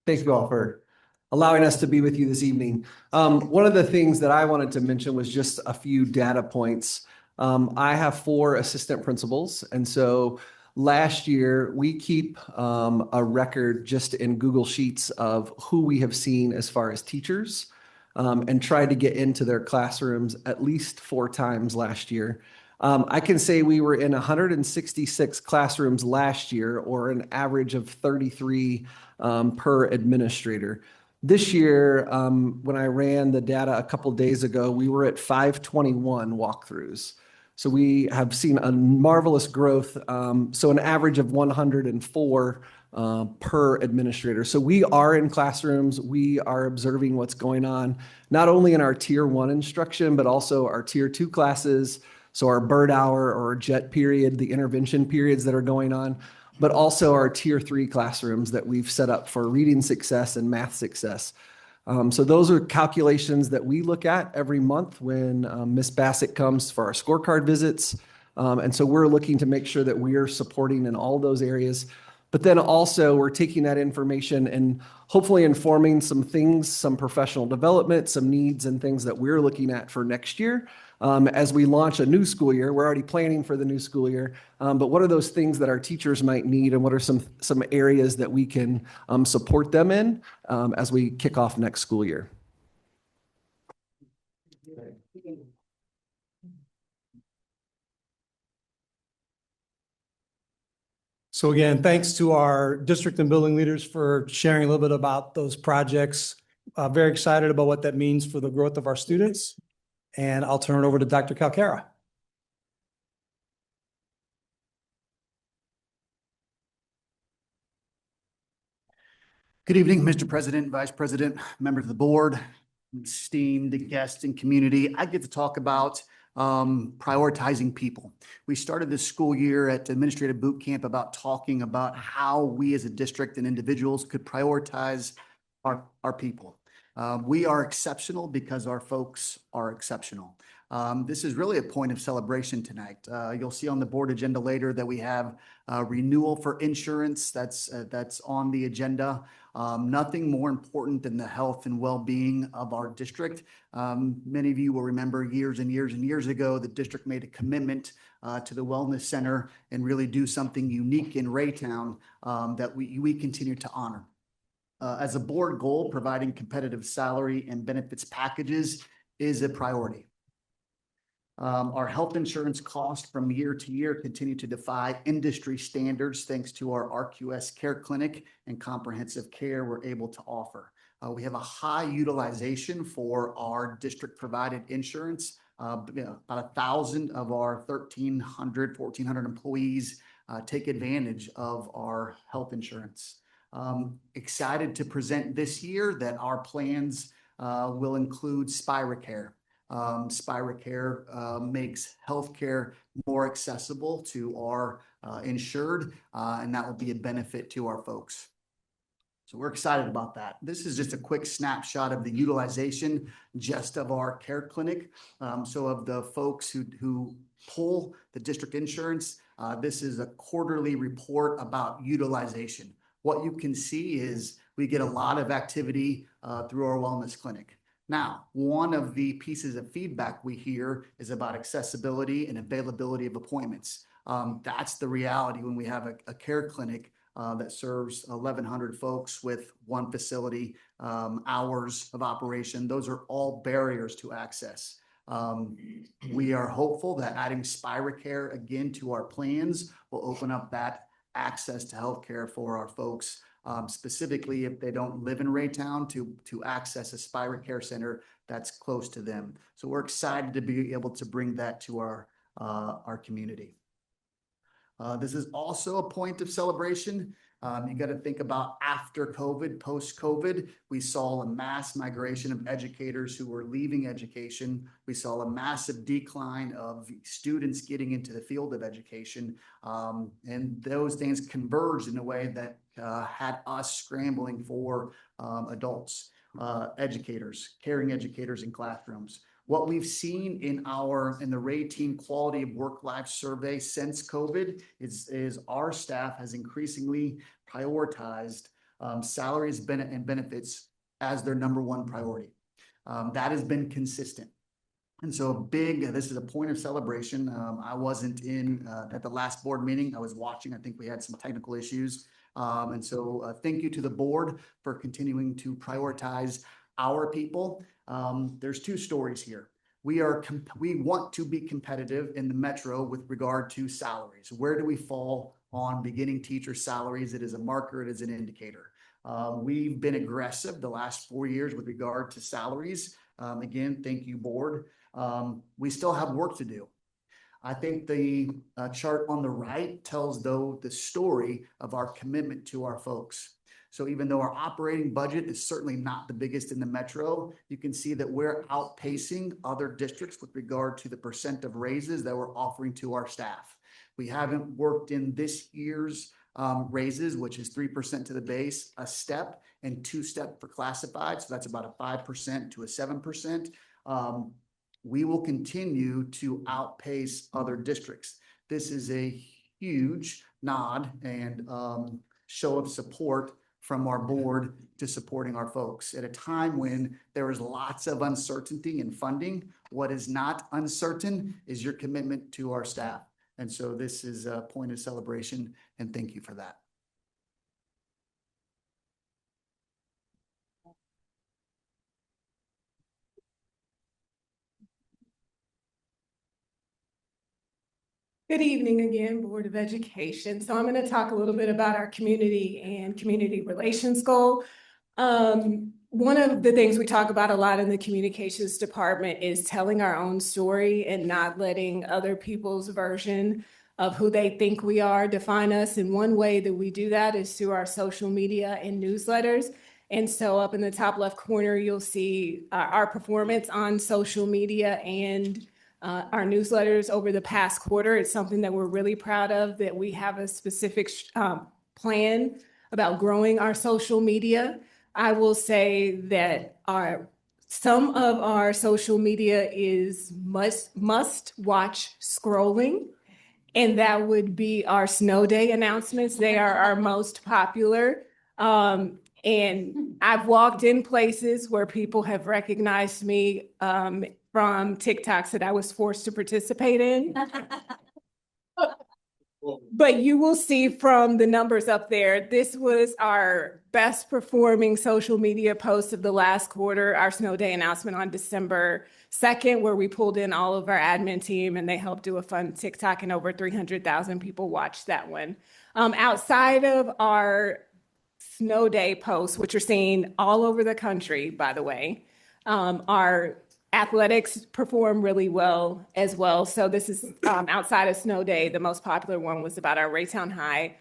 Thank you all for allowing us to be with you this evening. One of the things that I wanted to mention was just a few data points. I have 4 assistant principals, and so last year we keep a record just in Google Sheets of who we have seen as far as teachers, and tried to get into their classrooms at least 4 times last year. I can say we were in 166 classrooms last year, or an average of 33 per administrator. This year, when I ran the data a couple days ago, we were at 521 walkthroughs. So we have seen a marvelous growth. So an average of 104 per administrator. So we are in classrooms. We are observing what's going on, not only in our tier 1 instruction, but also our tier 2 classes. So our bird hour or jet period, the intervention periods that are going on, but also our tier 3 classrooms that we've set up for reading success and math success. So those are calculations that we look at every month when Ms. Bassett comes for our scorecard visits. And so we're looking to make sure that we are supporting in all those areas. But then also we're taking that information and hopefully informing some things, some professional development, some needs and things that we're looking at for next year. As we launch a new school year, we're already planning for the new school year. But what are those things that our teachers might need, and what are some areas that we can support them in as we kick off next school year? So again, thanks to our district and building leaders for sharing a little bit about those projects. Very excited about what that means for the growth of our students. And I'll turn it over to Dr. Calcara. Good evening, Mr. President, Vice President, members of the board, esteemed guests and community. I get to talk about prioritizing people. We started this school year at Administrative Boot Camp about talking about how we as a district and individuals could prioritize our people. We are exceptional because our folks are exceptional. This is really a point of celebration tonight. You'll see on the board agenda later that we have renewal for insurance that's on the agenda. Nothing more important than the health and well-being of our district. Many of you will remember years and years and years ago, the district made a commitment to the Wellness Center and really do something unique in Raytown that we continue to honor. As a board goal, providing competitive salary and benefits packages is a priority. Our health insurance costs from year to year continue to defy industry standards thanks to our RQS Care Clinic and comprehensive care we're able to offer. We have a high utilization for our district provided insurance. About 1,000 of our 1,400 employees take advantage of our health insurance. Excited to present this year that our plans will include SpiraCare. SpiraCare makes healthcare more accessible to our insured, and that will be a benefit to our folks. So we're excited about that. This is just a quick snapshot of the utilization just of our care clinic. So of the folks who pull the district insurance, this is a quarterly report about utilization. What you can see is we get a lot of activity through our wellness clinic. Now, one of the pieces of feedback we hear is about accessibility and availability of appointments. That's the reality when we have a care clinic that serves 1,100 folks with one facility, hours of operation. Those are all barriers to access. We are hopeful that adding SpiraCare again to our plans will open up that access to healthcare for our folks, specifically if they don't live in Raytown, to access a SpiraCare center that's close to them. So we're excited to be able to bring that to our community. This is also a point of celebration. You got to think about after COVID, post-COVID, we saw a mass migration of educators who were leaving education. We saw a massive decline of students getting into the field of education. And those things converged in a way that had us scrambling for adults, educators, caring educators in classrooms. What we've seen in the Ray Team Quality of Work Life Survey since COVID is our staff has increasingly prioritized salaries and benefits as their number one priority. That has been consistent. And so this is a point of celebration. I wasn't at the last board meeting. I was watching. I think we had some technical issues. And so thank you to the board for continuing to prioritize our people. There's two stories here. We want to be competitive in the metro with regard to salaries. Where do we fall on beginning teacher salaries? It is a marker, it is an indicator. We've been aggressive the last 4 years with regard to salaries. Again, thank you, board. We still have work to do. I think the chart on the right tells, though, the story of our commitment to our folks. So even though our operating budget is certainly not the biggest in the metro, you can see that we're outpacing other districts with regard to the percent of raises that we're offering to our staff. We haven't worked in this year's raises, which is 3% to the base, a step, and 2-step for classified. So that's about a 5% to a 7%. We will continue to outpace other districts. This is a huge nod and show of support from our board to supporting our folks at a time when there is lots of uncertainty in funding. What is not uncertain is your commitment to our staff. And so this is a point of celebration, and thank you for that. Good evening again, Board of Education. So I'm going to talk a little bit about our community and community relations goal. One of the things we talk about a lot in the communications department is telling our own story and not letting other people's version of who they think we are define us. And one way that we do that is through our social media and newsletters. And so up in the top left corner, you'll see our performance on social media and our newsletters over the past quarter. It's something that we're really proud of, that we have a specific plan about growing our social media. I will say that some of our social media is must watch scrolling, and that would be our snow day announcements. They are our most popular. And I've walked in places where people have recognized me from TikToks that I was forced to participate in. But you will see from the numbers up there, this was our best performing social media post of the last quarter, our snow day announcement on December 2nd, where we pulled in all of our admin team and they helped do a fun TikTok, and over 300,000 people watched that one. Outside of our snow day posts, which are seen all over the country, by the way, our athletics perform really well as well. So this is outside of snow day. The most popular one was about our Raytown High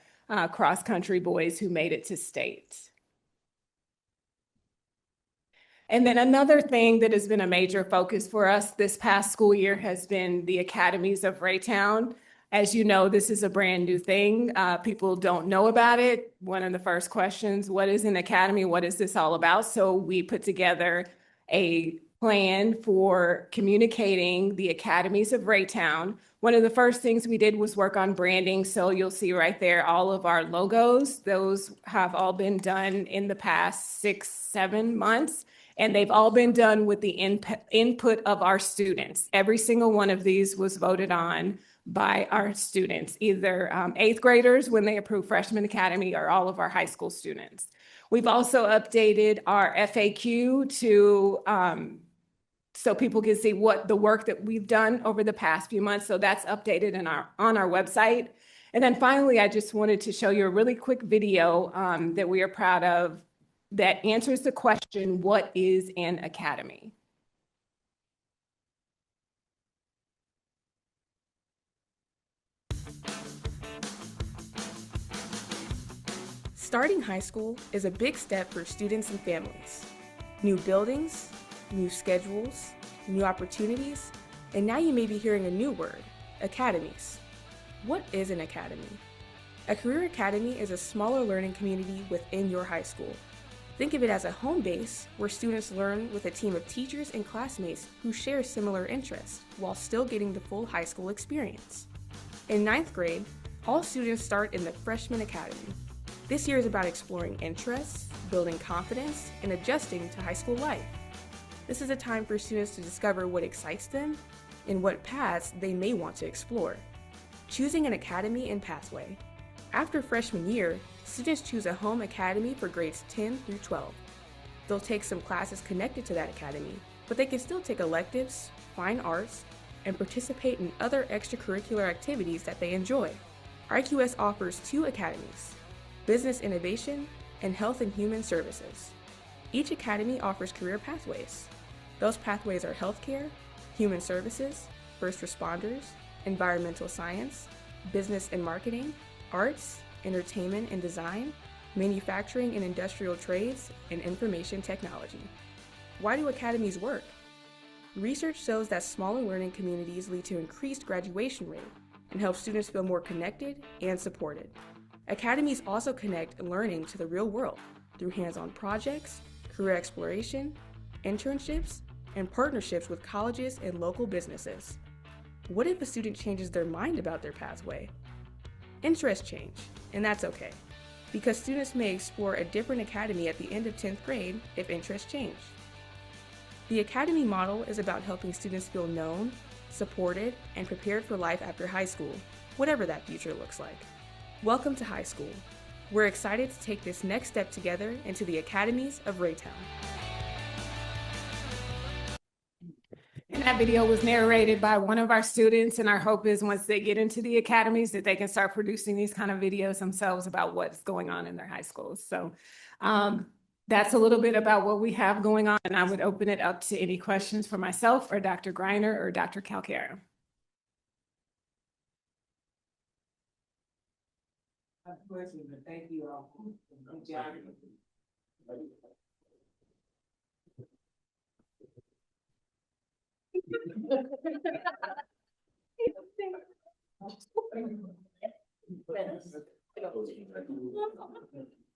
cross-country boys who made it to state. And then another thing that has been a major focus for us this past school year has been the Academies of Raytown. As you know, this is a brand new thing. People don't know about it. One of the first questions, what is an academy? What is this all about? So we put together a plan for communicating the Academies of Raytown. One of the first things we did was work on branding. So you'll see right there all of our logos. Those have all been done in the past 6-7 months. And they've all been done with the input of our students. Every single one of these was voted on by our students, either 8th graders when they approved Freshman Academy, or all of our high school students. We've also updated our FAQ to so people can see what the work that we've done over the past few months. So that's updated on our website. And then finally, I just wanted to show you a really quick video that we are proud of that answers the question, what is an academy? Starting high school is a big step for students and families. New buildings, new schedules, new opportunities, and now you may be hearing a new word, academies. What is an academy? A career academy is a smaller learning community within your high school. Think of it as a home base where students learn with a team of teachers and classmates who share similar interests while still getting the full high school experience. In 9th grade, all students start in the Freshman Academy. This year is about exploring interests, building confidence, and adjusting to high school life. This is a time for students to discover what excites them and what paths they may want to explore. Choosing an academy and pathway. After freshman year, students choose a home academy for grades 10 through 12. They'll take some classes connected to that academy, but they can still take electives, fine arts, and participate in other extracurricular activities that they enjoy. IQS offers 2 academies, Business Innovation and Health and Human Services. Each academy offers career pathways. Those pathways are healthcare, human services, first responders, environmental science, business and marketing, arts, entertainment and design, manufacturing and industrial trades, and information technology. Why do academies work? Research shows that smaller learning communities lead to increased graduation rate and help students feel more connected and supported. Academies also connect learning to the real world through hands-on projects, career exploration, internships, and partnerships with colleges and local businesses. What if a student changes their mind about their pathway? Interests change, and that's okay, because students may explore a different academy at the end of 10th grade if interests change. The academy model is about helping students feel known, supported, and prepared for life after high school, whatever that future looks like. Welcome to high school. We're excited to take this next step together into the Academies of Raytown. And that video was narrated by one of our students, and our hope is once they get into the academies that they can start producing these kind of videos themselves about what's going on in their high schools. So that's a little bit about what we have going on, and I would open it up to any questions for myself or Dr. Greiner or Dr. Calcaire. Thank you all. Good job.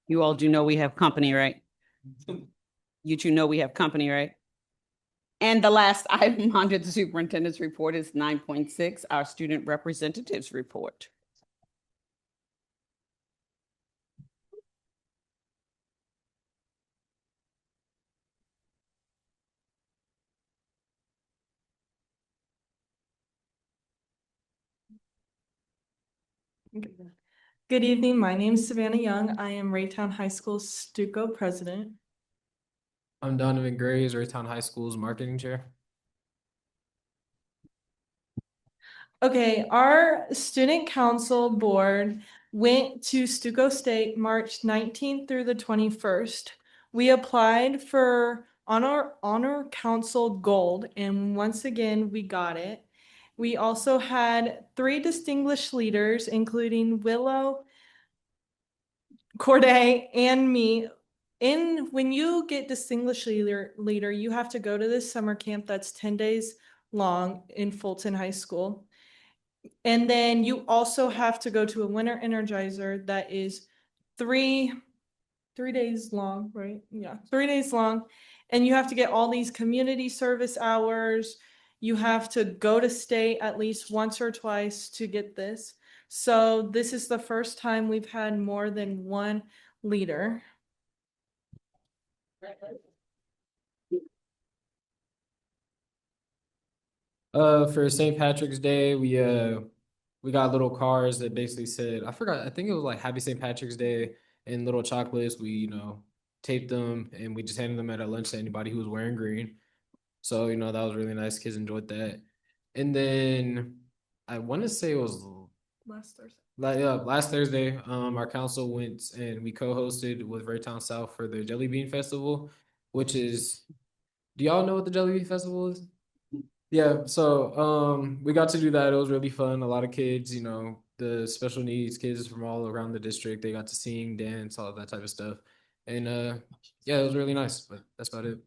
You all do know we have company, right? You two know we have company, right? And the last item under the superintendent's report is 9.6, our student representatives report. Good evening. My name is Savannah Young. I am Raytown High School Stuco president. I'm Donovan Graves, Raytown High School's marketing chair. Okay, our student council board went to Stuco State March 19th through the 21st. We applied for honor council gold, and once again we got it. We also had 3 distinguished leaders, including Willow, Corday, and me. When you get distinguished leader, you have to go to this summer camp that's 10 days long in Fulton High School. And then you also have to go to a winter energizer that is three days long, right? Yeah, 3 days long. And you have to get all these community service hours. You have to go to state at least once or twice to get this. So this is the first time we've had more than one leader. For St. Patrick's Day, we got little cars that basically said, I think it was like Happy St. Patrick's Day and little chocolates. We, taped them and we just handed them at our lunch to anybody who was wearing green. So, that was really nice. Kids enjoyed that. And then I want to say it was Last Thursday. last Thursday, our council went and we co-hosted with Raytown South for the Jelly Bean Festival, which is, do y'all know what the Jelly Bean Festival is? Yeah, so we got to do that. It was really fun. A lot of kids, the special needs kids from all around the district, they got to sing, dance, all of that type of stuff. And yeah, it was really nice, but that's about it.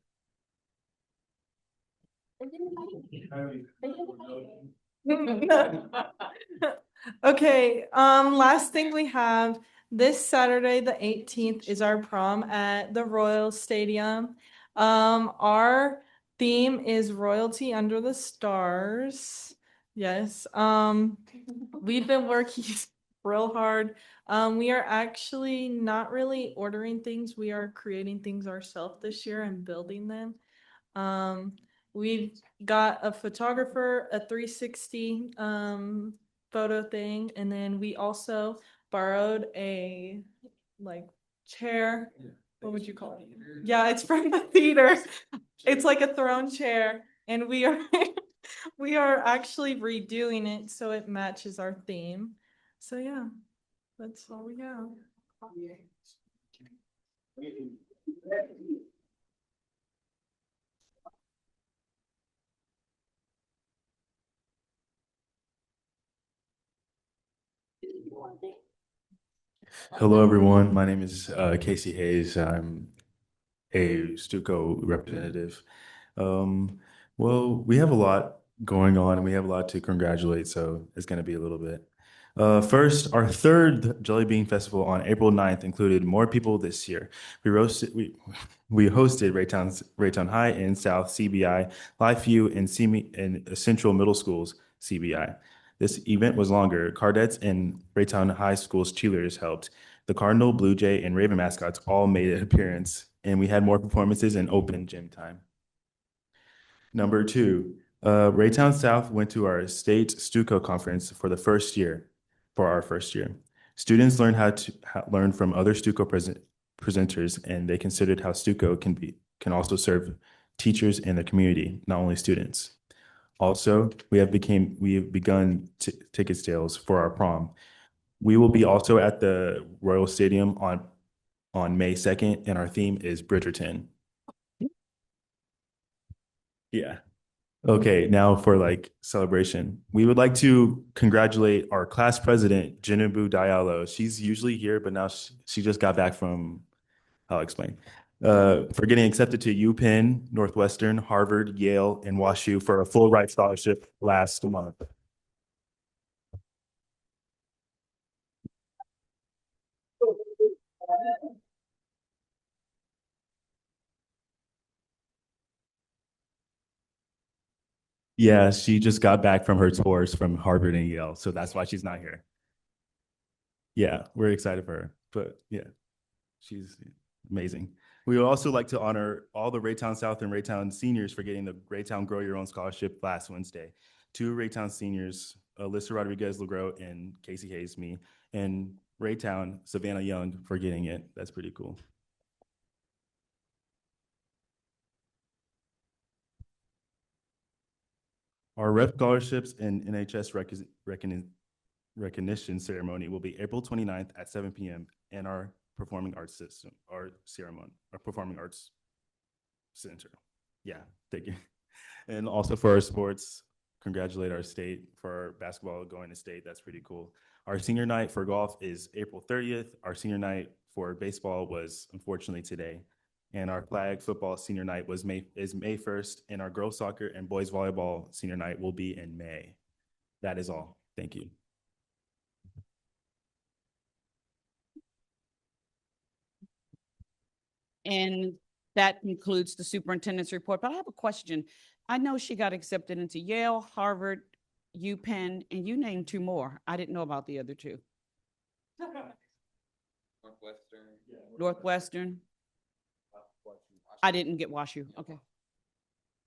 Okay, last thing we have this Saturday, the 18th, is our prom at the Royal Stadium. Our theme is royalty under the stars. Yes. We've been working real hard. We are actually not really ordering things. We are creating things ourselves this year and building them. We've got a photographer, a 360 photo thing, and then we also borrowed a chair. What would you call it? Yeah, it's from the theater. It's like a throne chair, and we are we are actually redoing it so it matches our theme. So yeah, that's all we have. Hello, everyone. My name is Casey Hayes. I'm a Stuco representative. Well, we have a lot going on and we have a lot to congratulate, so it's going to be a little bit. First, our third Jelly Bean Festival on April 9th included more people this year. We hosted Raytown High and South CBI, LifeView, and Central Middle Schools CBI. This event was longer. Cardettes and Raytown High School's cheerleaders helped. The Cardinal, Blue Jay, and Raven mascots all made an appearance, and we had more performances and open gym time. Number 2, Raytown South went to our state Stuco conference for our first year. Students learned how to learn from other Stuco presenters, and they considered how Stuco can also serve teachers and the community, not only students. Also, we have begun ticket sales for our prom. We will be also at the Royal Stadium on May 2nd, and our theme is Bridgerton. Yeah. Okay, now for celebration. We would like to congratulate our class president, Jinubu Diallo. She's usually here, but now she just got back from, I'll explain. For getting accepted to UPenn, Northwestern, Harvard, Yale, and WashU for a full ride scholarship last month. Yeah, she just got back from her tours from Harvard and Yale, so that's why she's not here. Yeah, we're excited for her, but yeah, she's amazing. We would also like to honor all the Raytown South and Raytown seniors for getting the Raytown Grow Your Own Scholarship last Wednesday. 2 Raytown seniors, Alyssa Rodriguez-Legros and Casey Hayes, me, and Raytown, Savannah Young for getting it. That's pretty cool. Our rep scholarships and NHS recognition ceremony will be April 29th at 7 p.m. in our performing arts system, our performing arts center. Yeah, thank you. And also for our sports, congratulate our state for our basketball going to state. That's pretty cool. Our senior night for golf is April 30th. Our senior night for baseball was unfortunately today. And our flag football senior night is May 1st. And our girls soccer and boys volleyball senior night will be in May. That is all. Thank you. And that concludes the superintendent's report, but I have a question. I know she got accepted into Yale, Harvard, UPenn, and you named two more. I didn't know about the other two. Northwestern. I didn't get WashU. Okay.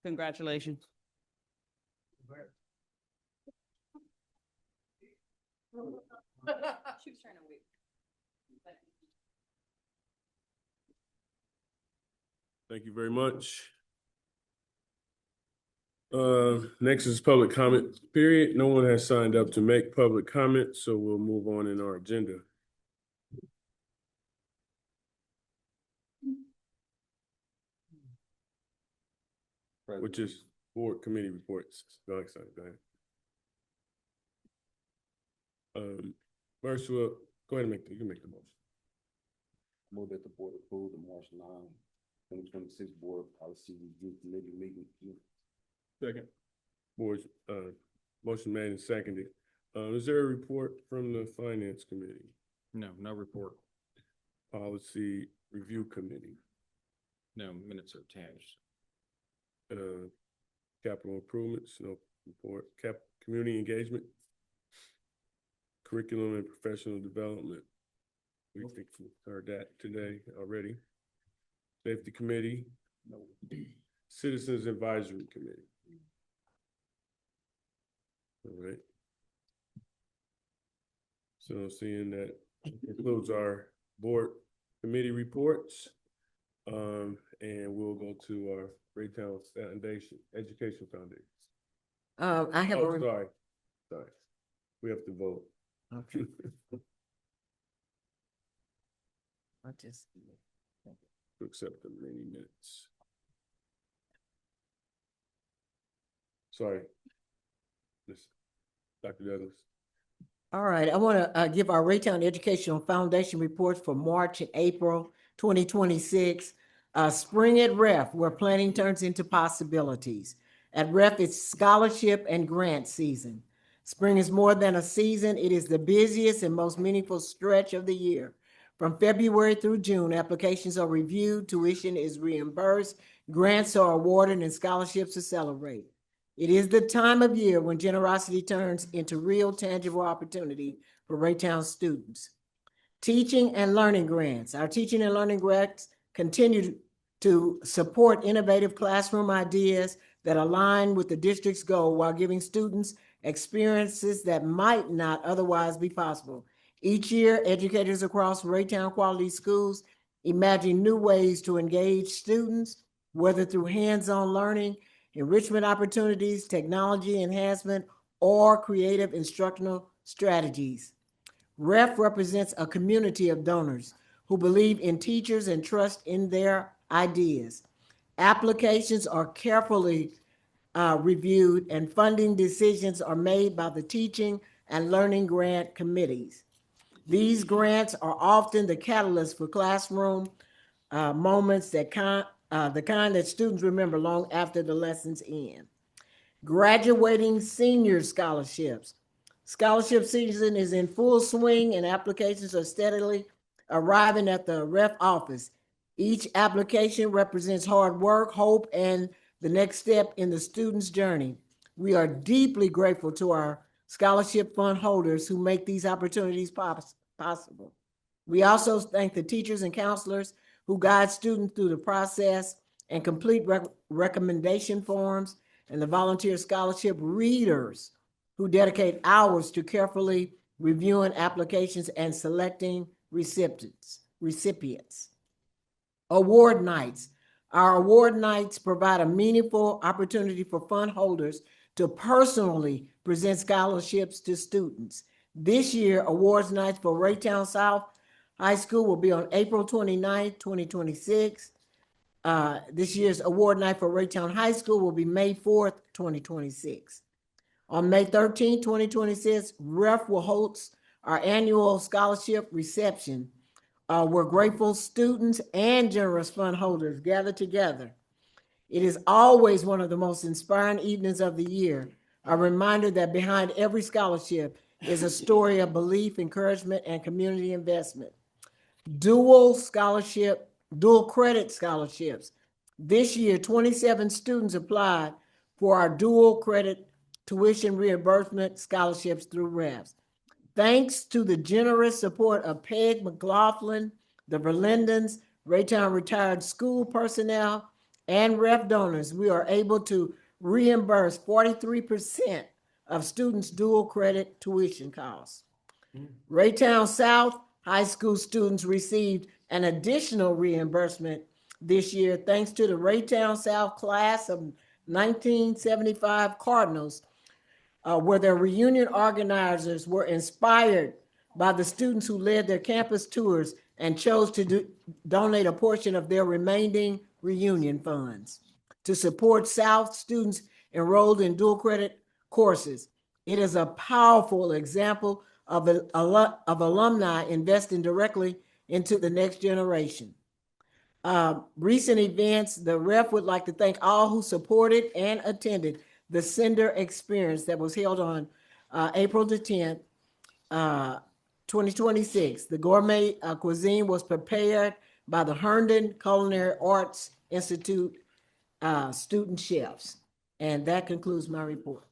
Congratulations. She was trying to wait. Thank you very much. Next is public comment period. No one has signed up to make public comment, so we'll move on in our agenda. Which is board committee reports. Go ahead. First, go ahead and you can make the motion. Move that the board approve the March 9, 2026 board policy review committee meeting. Second. Board's, motion made and seconded. Is there a report from the finance committee? No, no report. Policy review committee? No, minutes are attached. Capital improvements, no report. Community engagement? Curriculum and professional development? We think we heard that today already. Safety committee? No. Citizens advisory committee? All right. So seeing that concludes our board committee reports. And we'll go to our Raytown Foundation, Education Foundation. I have Sorry. We have to vote. Okay. I just. To accept the meeting minutes. Sorry. Dr. Douglas. All right, I want to give our Raytown Educational Foundation reports for March and April 2026. Spring at REF, where planning turns into possibilities. At REF, it's scholarship and grant season. Spring is more than a season. It is the busiest and most meaningful stretch of the year. From February through June, applications are reviewed, tuition is reimbursed, grants are awarded, and scholarships are celebrated. It is the time of year when generosity turns into real tangible opportunity for Raytown students. Teaching and learning grants. Our teaching and learning grants continue to support innovative classroom ideas that align with the district's goal while giving students experiences that might not otherwise be possible. Each year, educators across Raytown Quality Schools imagine new ways to engage students, whether through hands-on learning, enrichment opportunities, technology enhancement, or creative instructional strategies. REF represents a community of donors who believe in teachers and trust in their ideas. Applications are carefully reviewed and funding decisions are made by the teaching and learning grant committees. These grants are often the catalyst for classroom moments that the kind that students remember long after the lessons end. Graduating senior scholarships. Scholarship season is in full swing and applications are steadily arriving at the REF office. Each application represents hard work, hope, and the next step in the student's journey. We are deeply grateful to our scholarship fund holders who make these opportunities possible. We also thank the teachers and counselors who guide students through the process and complete recommendation forms, and the volunteer scholarship readers who dedicate hours to carefully reviewing applications and selecting recipients. Award nights. Our award nights provide a meaningful opportunity for fund holders to personally present scholarships to students. This year, awards nights for Raytown South High School will be on April 29th, 2026. This year's award night for Raytown High School will be May 4th, 2026. On May 13th, 2026, REF will host our annual scholarship reception, where grateful students and generous fund holders gather together. It is always one of the most inspiring evenings of the year, a reminder that behind every scholarship is a story of belief, encouragement, and community investment. Dual credit scholarships. This year, 27 students applied for our dual credit tuition reimbursement scholarships through REFs. Thanks to the generous support of Peg McLaughlin, the Verlindens, Raytown retired school personnel, and REF donors, we are able to reimburse 43% of students' dual credit tuition costs. Raytown South High School students received an additional reimbursement this year thanks to the Raytown South class of 1975 Cardinals, where their reunion organizers were inspired by the students who led their campus tours and chose to donate a portion of their remaining reunion funds to support South students enrolled in dual credit courses. It is a powerful example of alumni investing directly into the next generation. Recent events, the REF would like to thank all who supported and attended the Cinder Experience that was held on April the 10th, 2026. The gourmet cuisine was prepared by the Herndon Culinary Arts Institute student chefs. And that concludes my report.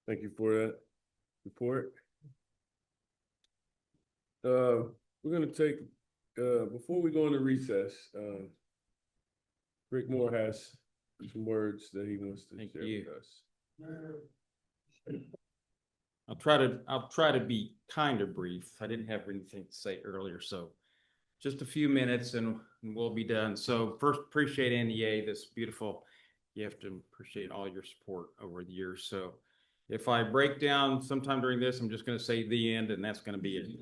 Thank you for that report. We're gonna take, before we go into recess, Rick Moore has some words that he wants to share with us. I'll try to be kind of brief. I didn't have anything to say earlier, so just a few minutes and we'll be done. So first, appreciate NEA, this beautiful gift, and appreciate all your support over the years. So if I break down sometime during this, I'm just going to say the end, and that's going to be it.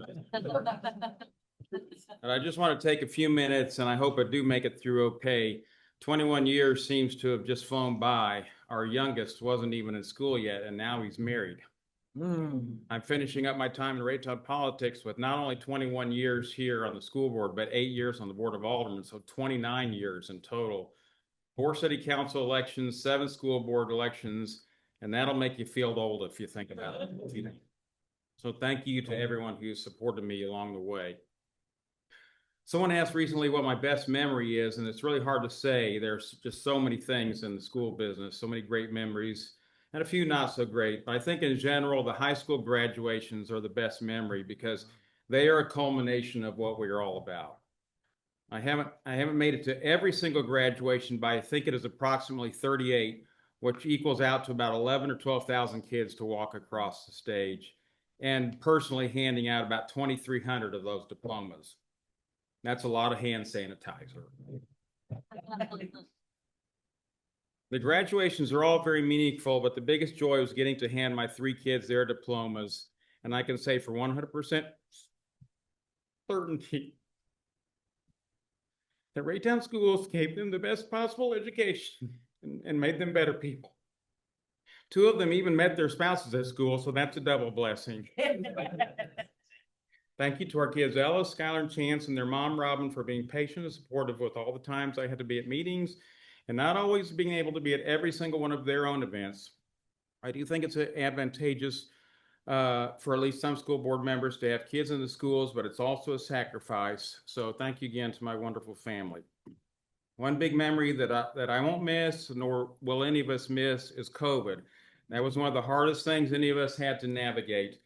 But I just want to take a few minutes, and I hope I do make it through okay. 21 years seems to have just flown by. Our youngest wasn't even in school yet, and now he's married. I'm finishing up my time in Raytown politics with not only 21 years here on the school board, but 8 years on the Board of Aldermen, so 29 years in total. 4 city council elections, 7 school board elections, and that'll make you feel old if you think about it. So thank you to everyone who supported me along the way. Someone asked recently what my best memory is, and it's really hard to say. There's just so many things in the school business, so many great memories, and a few not so great. But I think in general, the high school graduations are the best memory because they are a culmination of what we are all about. I haven't made it to every single graduation, but I think it is approximately 38, which equals out to about 11 or 12,000 kids to walk across the stage, and personally handing out about 2,300 of those diplomas. That's a lot of hand sanitizer. The graduations are all very meaningful, but the biggest joy was getting to hand my 3 kids their diplomas. And I can say for 100% certainty that Raytown Schools gave them the best possible education and made them better people. 2 of them even met their spouses at school, so that's a double blessing. Thank you to our kids, Ellis, Skylar, and Chance, and their mom, Robin, for being patient and supportive with all the times I had to be at meetings and not always being able to be at every single one of their own events. I do think it's advantageous for at least some school board members to have kids in the schools, but it's also a sacrifice. So thank you again to my wonderful family. One big memory that I won't miss, nor will any of us miss, is COVID. That was one of the hardest things any of us had to navigate.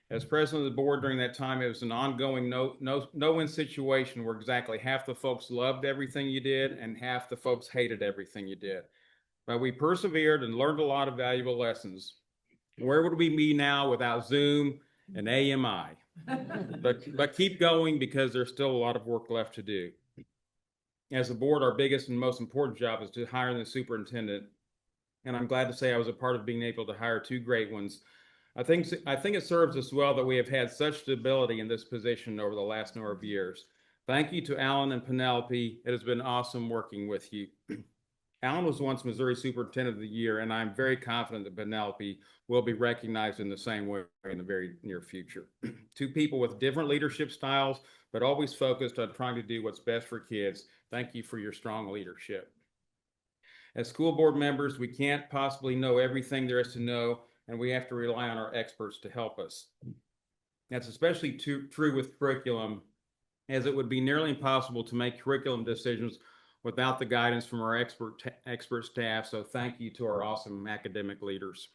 As president of the board during that time, it was an ongoing no-win situation where exactly half the folks loved everything you did and half the folks hated everything you did. but we persevered and learned a lot of valuable lessons. Where would we be now without Zoom and AMI? But keep going because there's still a lot of work left to do. As a board, our biggest and most important job is to hire the superintendent. And I'm glad to say I was a part of being able to hire two great ones. I think it serves us well that we have had such stability in this position over the last number of years. Thank you to Alan and Penelope. It has been awesome working with you. Alan was once Missouri Superintendent of the Year, and I'm very confident that Penelope will be recognized in the same way in the very near future. Two people with different leadership styles, but always focused on trying to do what's best for kids. Thank you for your strong leadership. As school board members, we can't possibly know everything there is to know, and we have to rely on our experts to help us. That's especially true with curriculum, as it would be nearly impossible to make curriculum decisions without the guidance from our expert staff. So thank you to our awesome academic leaders.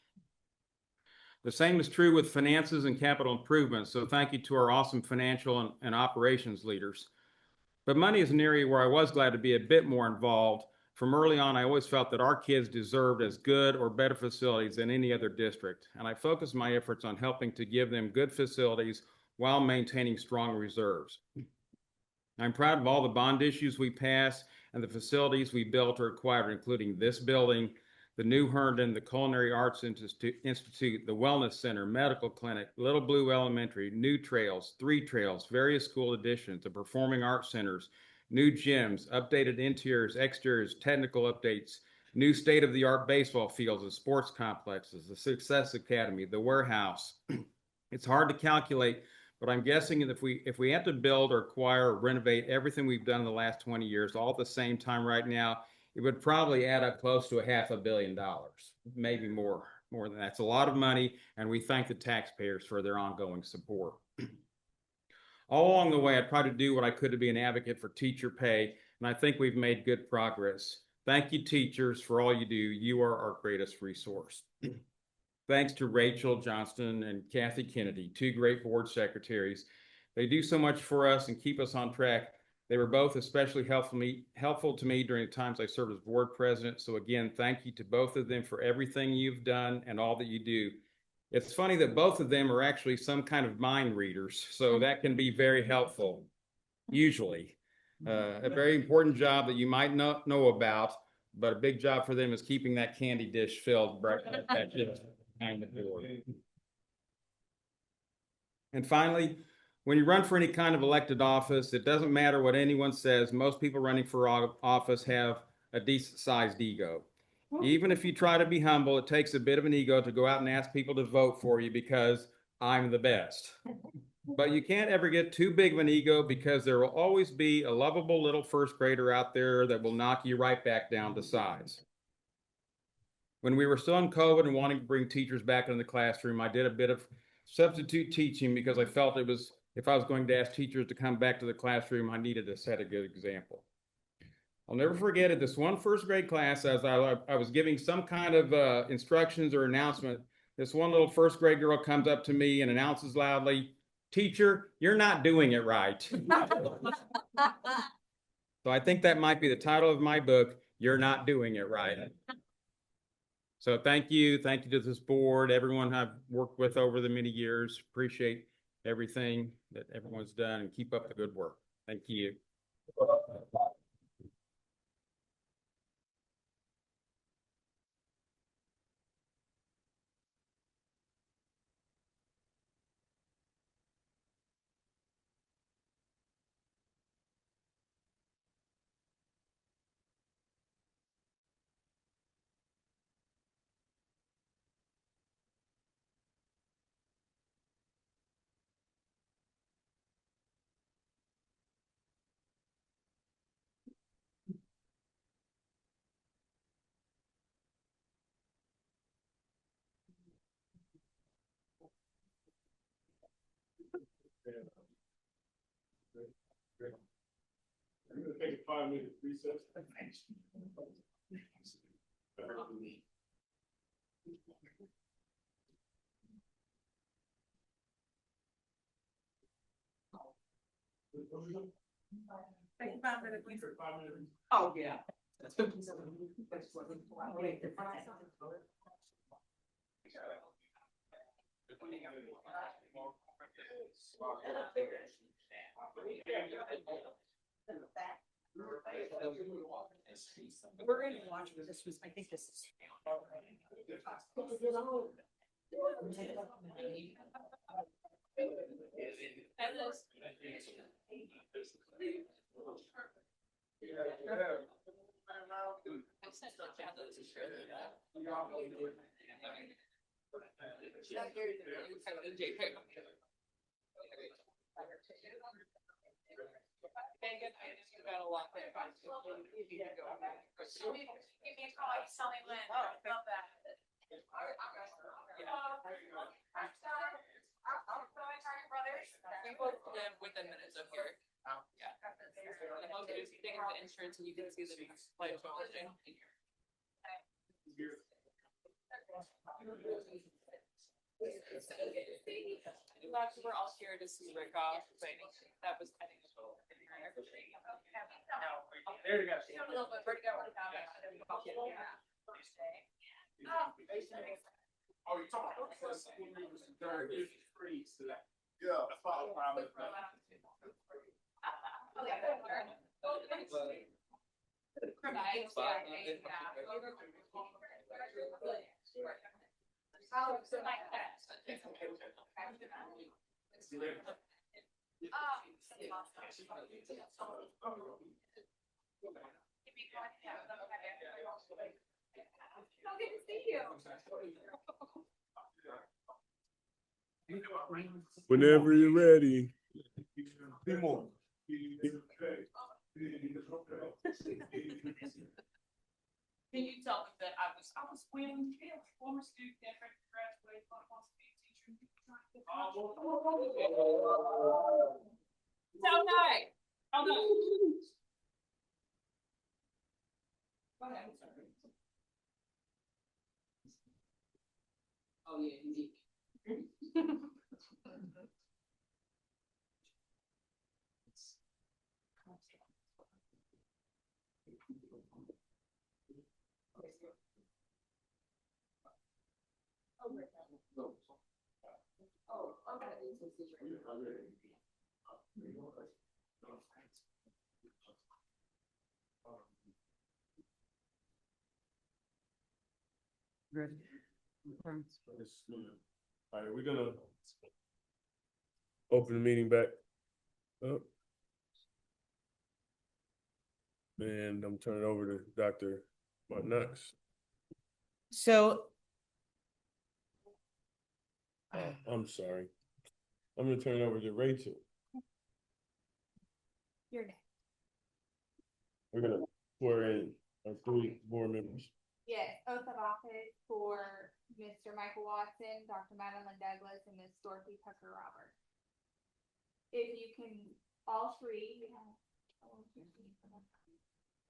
The same is true with finances and capital improvements. So thank you to our awesome financial and operations leaders. But money is an area where I was glad to be a bit more involved. From early on, I always felt that our kids deserved as good or better facilities than any other district. And I focused my efforts on helping to give them good facilities while maintaining strong reserves. I'm proud of all the bond issues we passed and the facilities we built or acquired, including this building, the new Herndon, the Culinary Arts Institute, the Wellness Center, Medical Clinic, Little Blue Elementary, new trails, 3 trails, various school additions, the Performing Arts Centers, new gyms, updated interiors, exteriors, technical updates, new state-of-the-art baseball fields and sports complexes, the Success Academy, the warehouse. It's hard to calculate, but I'm guessing if we have to build or acquire or renovate everything we've done in the last 20 years all at the same time right now, it would probably add up close to $500 million, maybe more than that. It's a lot of money, and we thank the taxpayers for their ongoing support. All along the way, I tried to do what I could to be an advocate for teacher pay, and I think we've made good progress. Thank you, teachers, for all you do. You are our greatest resource. Thanks to Rachel Johnston and Kathy Kennedy, 2 great board secretaries. They do so much for us and keep us on track. They were both especially helpful to me during the times I served as board president. So again, thank you to both of them for everything you've done and all that you do. It's funny that both of them are actually some kind of mind readers, so that can be very helpful, usually. A very important job that you might not know about, but a big job for them is keeping that candy dish filled behind the door. And finally, when you run for any kind of elected office, it doesn't matter what anyone says. Most people running for office have a decent-sized ego. Even if you try to be humble, it takes a bit of an ego to go out and ask people to vote for you because I'm the best. But you can't ever get too big of an ego because there will always be a lovable little first grader out there that will knock you right back down to size. When we were still in COVID and wanting to bring teachers back into the classroom, I did a bit of substitute teaching because I felt it was, if I was going to ask teachers to come back to the classroom, I needed to set a good example. I'll never forget it. This one first grade class, as I was giving some kind of instructions or announcement, this one little first grade girl comes up to me and announces loudly, "Teacher, you're not doing it right." So I think that might be the title of my book, You're Not Doing It Right. So thank you to this board, everyone I've worked with over the many years. Appreciate everything that everyone's done and keep up the good work. Thank you. I'm going to take a 5-minute recess. Take a 5-minute recess. Oh, yeah. We're gonna watch this was, I think this is. Got a lot there. Give me a call, tell me when. Love that. We both live within minutes of here. Yeah. The most is thing with insurance and you can see the life changing. We're all here to see Rick off, but that was, I think. There you go. Oh, you're talking about Whenever you're ready. Can you tell them that I was winning, former student, graduated, wants to be a teacher. So nice. Oh no. Go ahead. Oh yeah, unique. All right, we're gonna open the meeting back up. And I'm turning it over to Dr. Knox. So I'm sorry. I'm gonna turn it over to Rachel. You're next. We're gonna swear in our 3 board members. Yes, oath of office for Mr. Michael Watson, Dr. Madeline Douglas, and Ms. Dorothy Tucker Roberts. If you can, all three,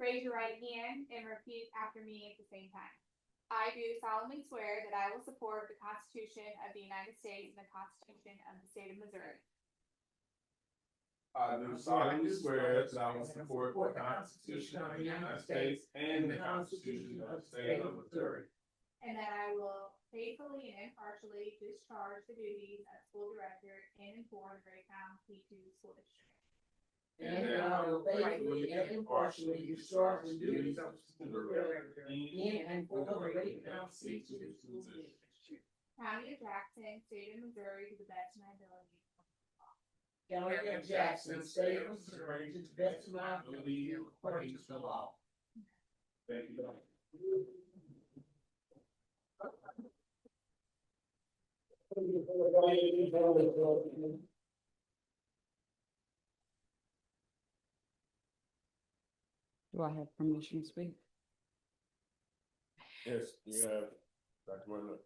raise your right hand and repeat after me at the same time. I do solemnly swear that I will support the Constitution of the United States and the Constitution of the State of Missouri. I do solemnly swear that I will support the Constitution of the United States and the Constitution of the State of Missouri. And that I will faithfully and impartially discharge the duties of school director in and for the Greytown P2 School District. And that I will faithfully and impartially discharge the duties of school director in and for the Greytown P2 School District. County of Jackson, State of Missouri, to the best of my ability. County of Jackson, State of Missouri, to the best of my ability, according to the law. Thank you. do I have permission to speak? Yes, we have Dr. Martin.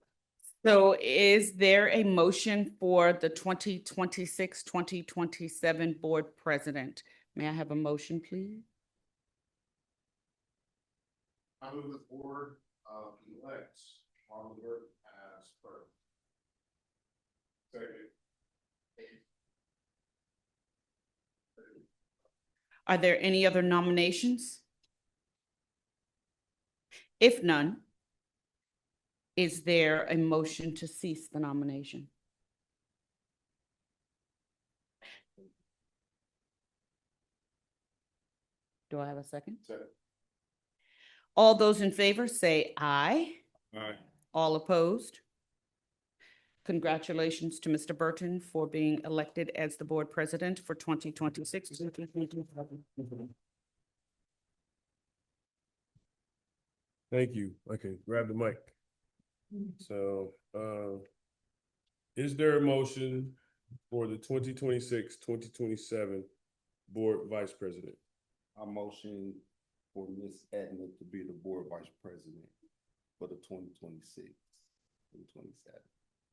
So is there a motion for the 2026-2027 board president? May I have a motion, please? I move the board elects Marlon Burke as clerk. Second. Are there any other nominations? If none, is there a motion to cease the nomination? Do I have a second? Second. All those in favor say aye. Aye. All opposed? Congratulations to Mr. Burton for being elected as the board president for 2026. Thank you. Okay, grab the mic. So, is there a motion for the 2026-2027 board vice president? I motion for Miss Edna to be the board vice president for the 2026, 2027.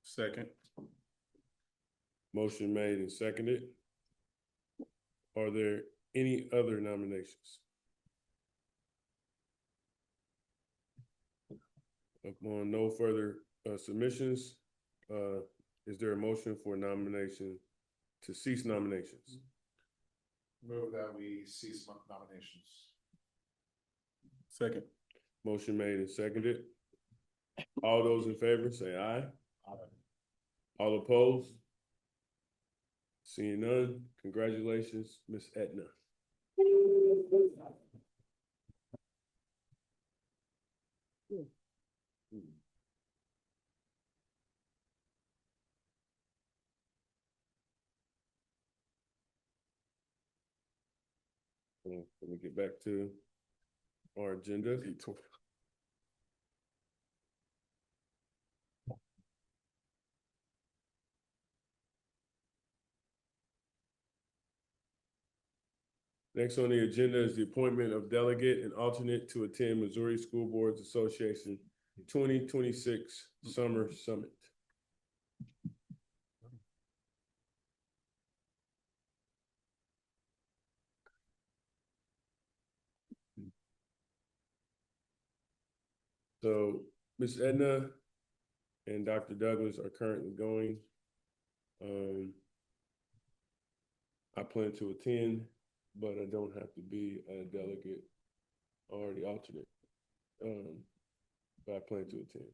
Second. Motion made and seconded. Are there any other nominations? Upon no further submissions, is there a motion for nomination to cease nominations? Move that we cease nominations. Second. Motion made and seconded. All those in favor say aye. All opposed? Seeing none, congratulations, Miss Edna. Let me get back to our agenda. Next on the agenda is the appointment of delegate and alternate to attend Missouri School Boards Association 2026 Summer Summit. So Ms. Edna and Dr. Douglas are currently going. I plan to attend, but I don't have to be a delegate or the alternate. But I plan to attend.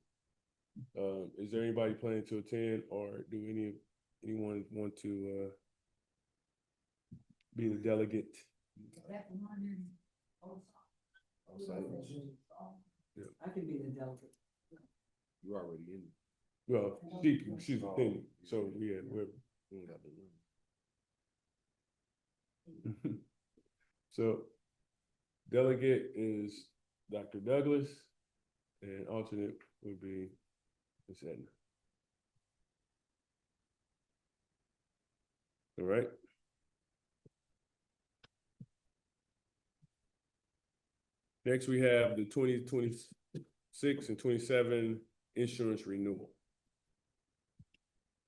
Is there anybody planning to attend, or do anyone want to be the delegate? Yeah. I can be the delegate. You already in. Well, she's attending, so we don't got the room. So delegate is Dr. Douglas, and alternate would be Ms. Edna. All right. Next, we have the 2026 and 27 insurance renewal.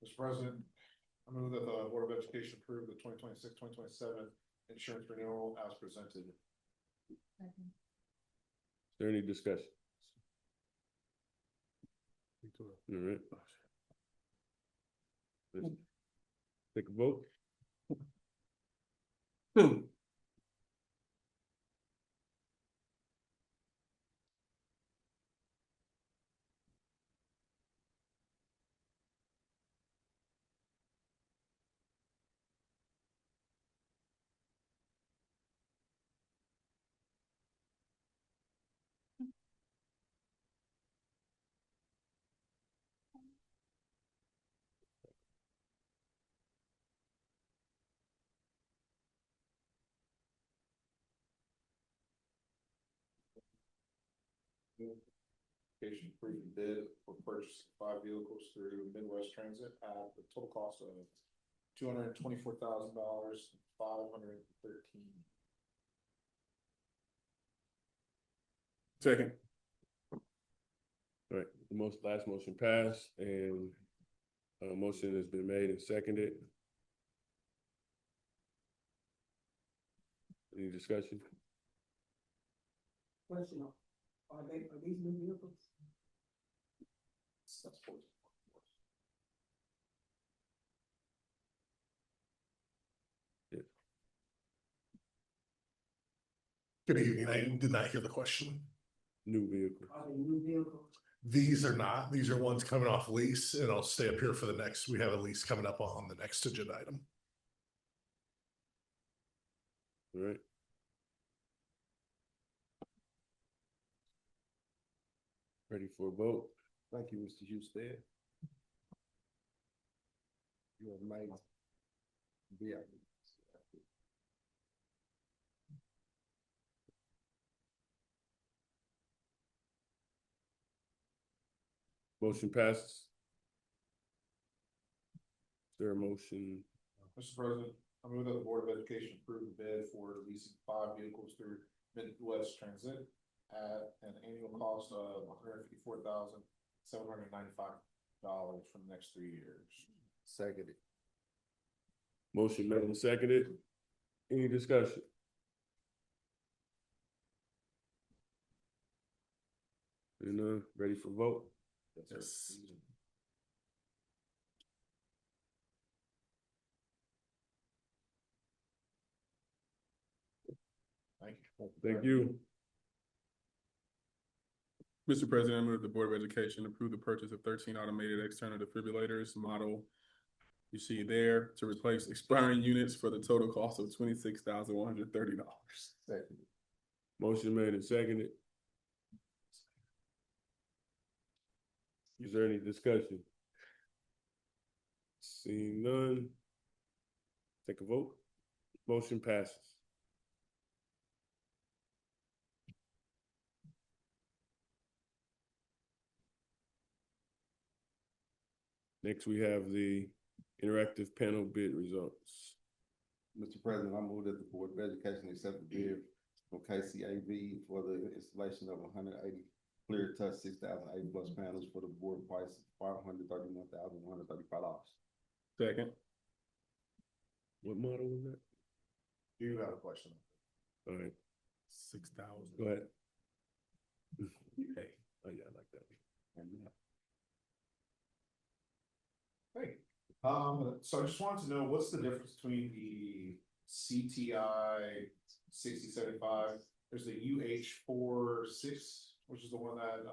Mr. President, I move that the Board of Education approve the 2026-2027 insurance renewal as presented. Is there any discussion? All right. Let's take a vote. Education approved the bid for purchase of 5 vehicles through Midwest Transit at the total cost of $224,000, 513. Second. All right, the last motion passed, and a motion has been made and seconded. Any discussion? Question, are these new vehicles? Yeah. Good evening. I did not hear the question. New vehicle. Are they new vehicles? These are not. These are ones coming off lease, and I'll stay up here for the next. We have a lease coming up on the next agenda item. All right. Ready for a vote? Thank you, Mr. Husted. You have made. Yeah. Motion passes. Is there a motion? Mr. President, I move that the Board of Education approve the bid for leasing 5 vehicles through Midwest Transit at an annual cost of $154,795 for the next 3 years. Seconded. Motion made and seconded. Any discussion? And ready for vote? Yes. Thank you. Thank you. Mr. President, I move the Board of Education approve the purchase of 13 automated external defibrillators model you see there to replace expiring units for the total cost of $26,130. Second. Motion made and seconded. Is there any discussion? Seeing none. Take a vote. Motion passes. Next, we have the interactive panel bid results. Mr. President, I move that the Board of Education accept the bid from KCAV for the installation of 180 clear touch 6,080 plus panels for the board price $531,135. Second. What model was that? Do you have a question? All right, 6,000. go ahead. Hey, oh yeah, I like that. Hey, so I just wanted to know what's the difference between the CTI 6075, there's the UH46, which is the one that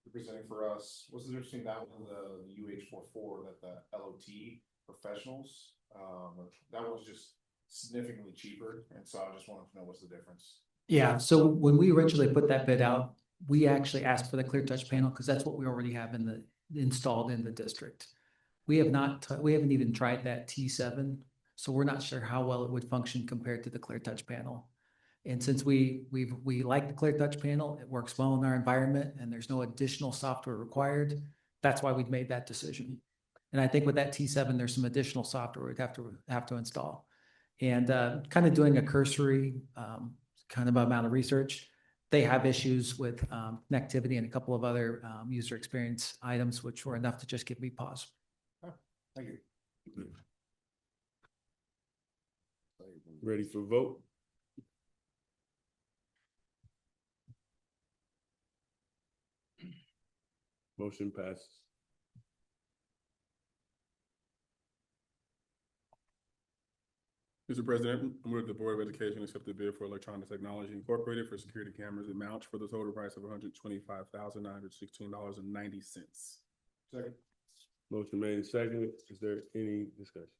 you're presenting for us. What's the difference between that one and the UH44 that the LOT professionals? That one's just significantly cheaper, and so I just wanted to know what's the difference. Yeah, so when we originally put that bid out, we actually asked for the clear touch panel because that's what we already have installed in the district. We haven't even tried that T7, so we're not sure how well it would function compared to the clear touch panel. And since we like the clear touch panel, it works well in our environment and there's no additional software required. That's why we've made that decision. And I think with that T7, there's some additional software we'd have to install. And kind of doing a cursory kind of amount of research, they have issues with connectivity and a couple of other user experience items, which were enough to just give me pause. Thank you. Ready for vote? Motion passes. Mr. President, I move the Board of Education accept the bid for Electronic Technology Incorporated for security cameras and mounts for the total price of $125,916.90. Second. Motion made and seconded. Is there any discussion?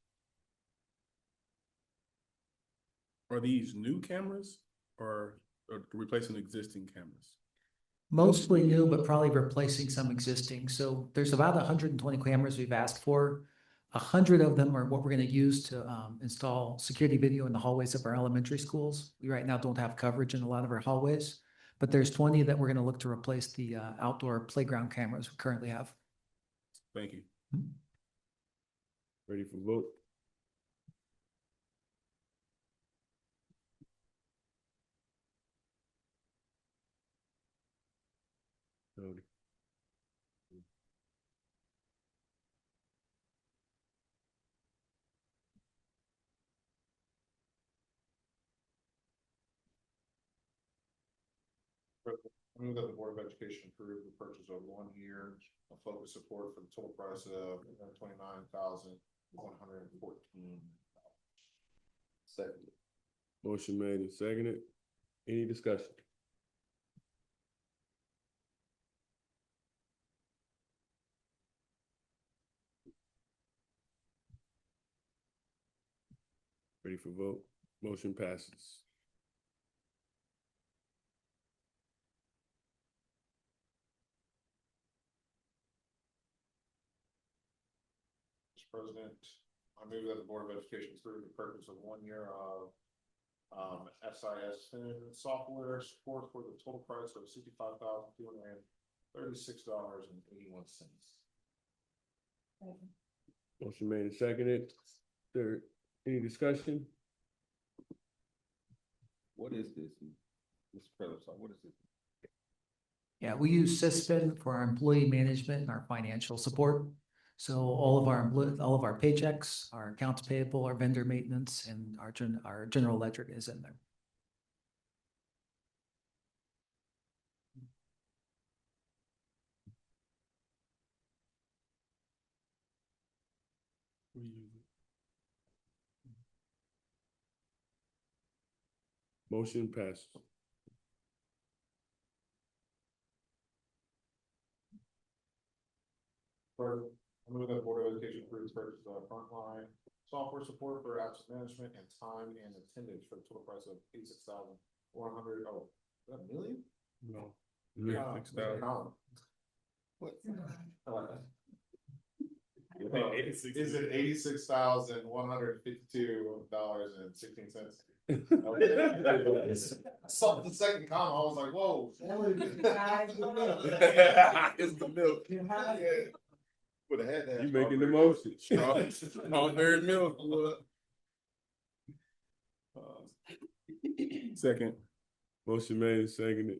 Are these new cameras or replacing existing cameras? Mostly new, but probably replacing some existing. So there's about 120 cameras we've asked for. 100 of them are what we're going to use to install security video in the hallways of our elementary schools. We right now don't have coverage in a lot of our hallways, but there's 20 that we're going to look to replace the outdoor playground cameras we currently have. Thank you. Ready for vote? Cody. I move that the Board of Education approve the purchase of 1 year of focus support for the total price of $129,114. Second. Motion made and seconded. Any discussion? Ready for vote? Motion passes. Mr. President, I move that the Board of Education approve the purchase of 1 year of SIS software support for the total price of $65,236.81. Motion made and seconded. There, any discussion? What is this, Mr. President? What is it? Yeah, we use Syspin for our employee management and our financial support. So all of our paychecks, our accounts payable, our vendor maintenance, and our general ledger is in there. Motion passes. Further, I move that the Board of Education approve the purchase of frontline software support for absence management and time and attendance for the total price of $86,100. Oh, is that a million? No. Yeah, $6,000. What? I like that. Is it $86,152.16? I saw the second comma, I was like, whoa. It's the milk. Would have had that. You making the motion. Strawberry milk. Second. Motion made and seconded.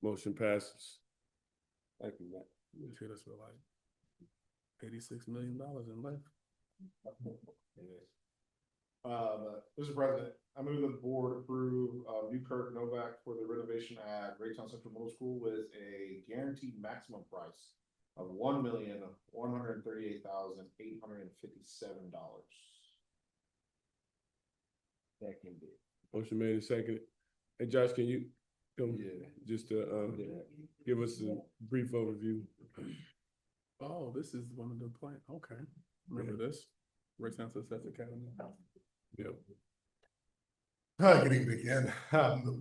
Motion passes. Thank you, Matt. We treat us for like $86 million in left. Mr. President, I move that the board approve new Kirk Novak for the renovation at Raytown Central Middle School with a guaranteed maximum price of $1,138,857. That can be. Motion made and seconded. Hey, Josh, can you come just to give us a brief overview? Oh, this is one of the plans. Okay. Remember this? Raytown Success Academy. Yep. Hi, good evening again.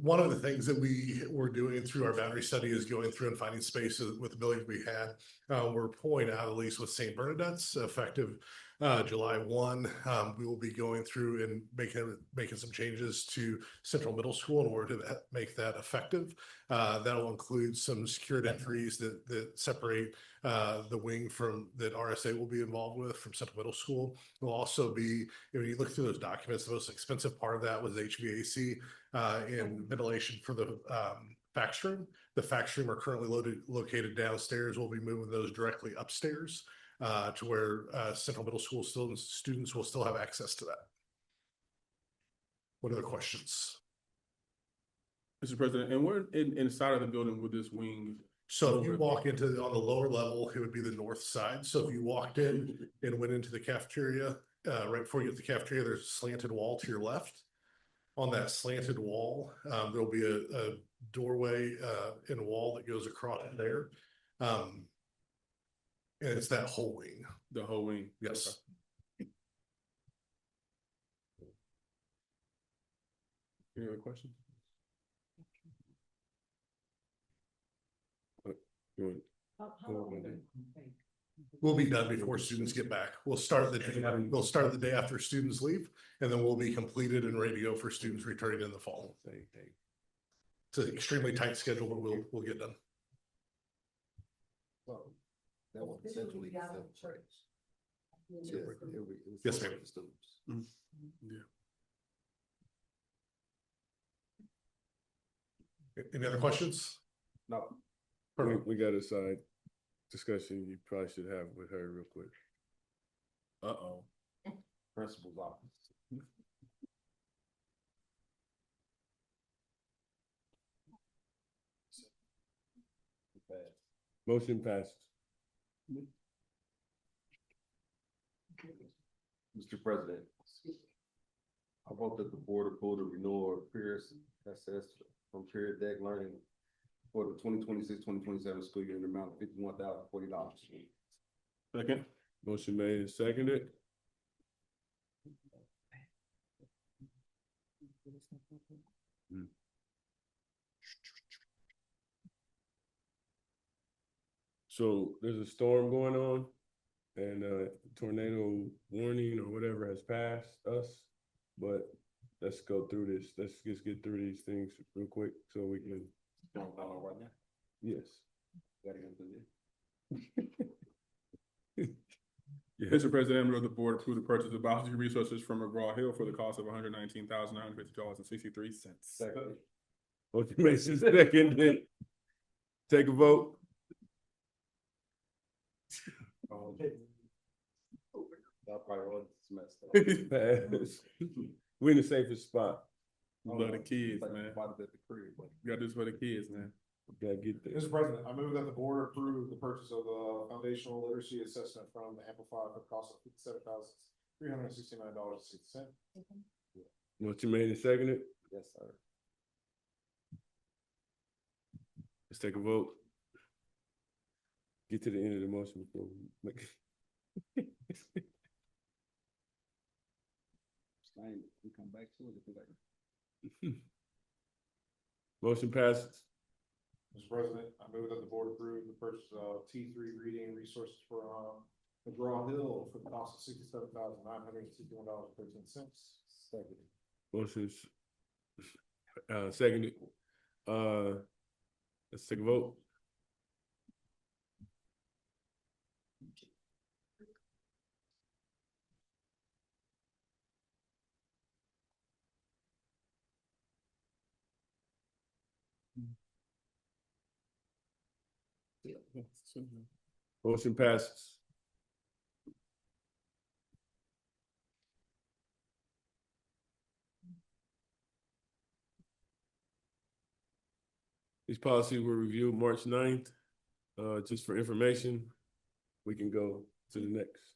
One of the things that we were doing through our boundary study is going through and finding spaces with the buildings we had. We're pulling out, at least with St. Bernadette's, effective July 1. We will be going through and making some changes to Central Middle School in order to make that effective. That'll include some secured entries that separate the wing from that RSA will be involved with from Central Middle School. Will also be, when you look through those documents, the most expensive part of that was HVAC and ventilation for the fax room. The fax room are currently located downstairs. We'll be moving those directly upstairs to where Central Middle School students will still have access to that. What other questions? Mr. President, and we're inside of the building with this wing. So if you walk into on the lower level, it would be the north side. So if you walked in and went into the cafeteria, right before you get to the cafeteria, there's a slanted wall to your left. On that slanted wall, there'll be a doorway and wall that goes across there. And it's that whole wing. The whole wing. Yes. Okay. Any other questions? We'll be done before students get back. We'll start the day after students leave, and then we'll be completed and ready to go for students returning in the fall. It's an extremely tight schedule, but we'll get done. Well, that was essentially the Yes, ma'am. Yeah. Any other questions? No. We got a side discussion you probably should have with her real quick. Uh-oh. Principal's office. Motion passes. Mr. President, I vote that the board approve the renewal of Pierce SS from Peer Deck Learning for the 2026-2027 school year in the amount of $51,040. Second. Motion made and seconded. So there's a storm going on and tornado warning or whatever has passed us. But let's go through this. Let's just get through these things real quick so we can. Right now? Yes. Gotta get into this. Mr. President, I move the board approve the purchase of biology resources from McGraw-Hill for the cost of $119,950.63. Second. Motion made and seconded. Take a vote. That priority is messed up. Pass. We in the safest spot. Love the kids, man. At the crib, but You gotta do this for the kids, man. Gotta get there. Mr. President, I move that the board approve the purchase of a foundational literacy assessment from the Amplify for the cost of $57,369.60. Motion made and seconded. yes, sir. Let's take a vote. Get to the end of the motion before we make. We come back to it if we like. Motion passes. Mr. President, I move that the board approve the purchase of T3 reading resources for McGraw-Hill for the cost of $67,961.13. Second. Motion's seconded. Let's take a vote. Motion passes. These policies were reviewed March 9th. Just for information, we can go to the next.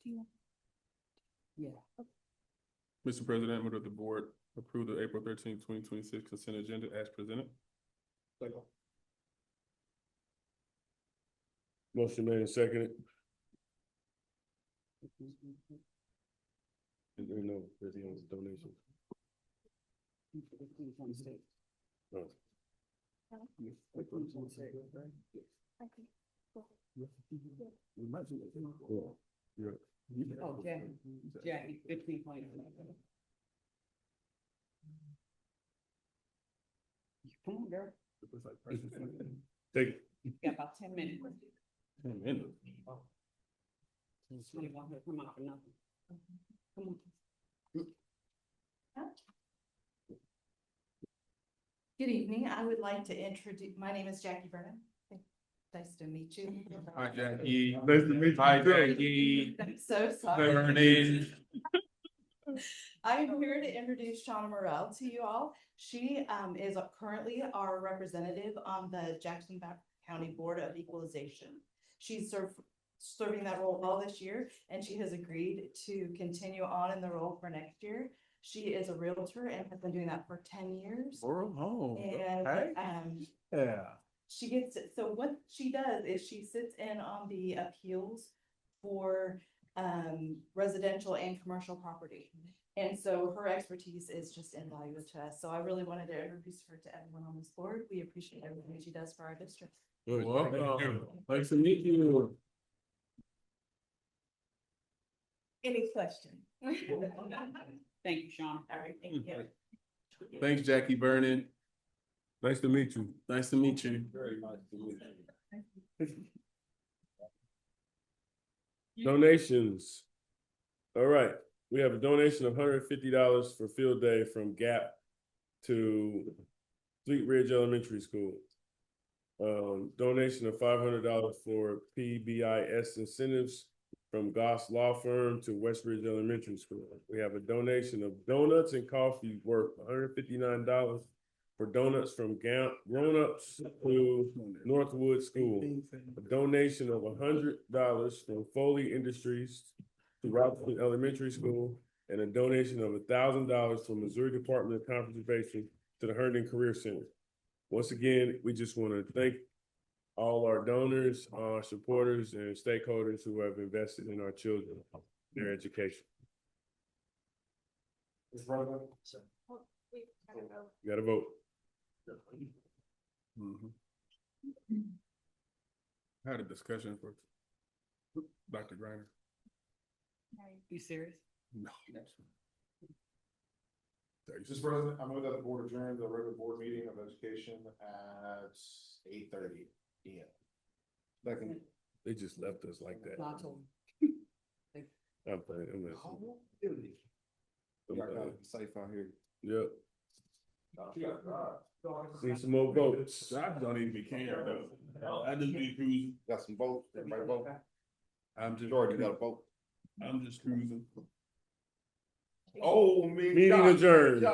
Yeah. Mr. President, I move that the board approve the April 13th, 2026 consent agenda as presented. Motion made and seconded. Is there no donation? No. Yeah. Oh, Jackie, 15 Come on, girl. Take it. Got about 10 minutes. 10 minutes. Somebody want her to come out for nothing. Come on. Good evening. I would like to introduce, my name is Jackie Vernon. Nice to meet you. Hi, Jackie. Nice to meet you. Hi, Jackie. I'm so sorry. Vernon. I'm here to introduce Shauna Morrell to you all. She is currently our representative on the Jackson County Board of Equalization. She's serving that role all this year, and she has agreed to continue on in the role for next year. She is a realtor and has been doing that for 10 years. And Yeah. she gets it. So what she does is she sits in on the appeals for residential and commercial property. And so her expertise is just invaluable to us. So I really wanted to introduce her to everyone on this board. We appreciate everything she does for our district. Welcome. Nice to meet you. Any questions? Thank you, Sean. All right, thank you. Thanks, Jackie Vernon. Nice to meet you. Nice to meet you. Very nice to meet you. Donations. All right, we have a donation of $150 for field day from GAP to Fleet Ridge Elementary School. Donation of $500 for PBIS incentives from Goss Law Firm to West Ridge Elementary School. We have a donation of donuts and coffee worth $159 for donuts from Grown Ups to Northwood School. A donation of $100 from Foley Industries to Robinson Elementary School, and a donation of $1,000 from Missouri Department of Conservation to the Herndon Career Center. Once again, we just want to thank all our donors, our supporters, and stakeholders who have invested in our children, their education. You got to vote. I had a discussion for Dr. Griner. You serious? No. Mr. President, I move that the board adjourn the regular board meeting of education at 8:30 p.m. Second. They just left us like that. I'm playing. I'm messing. Y'all gotta be safe out here. Yep. Need some more votes. I don't even care though. I just be cruising. Got some votes, everybody vote. I'm just. Jordan, you got a vote. I'm just cruising. Oh, meeting adjourned.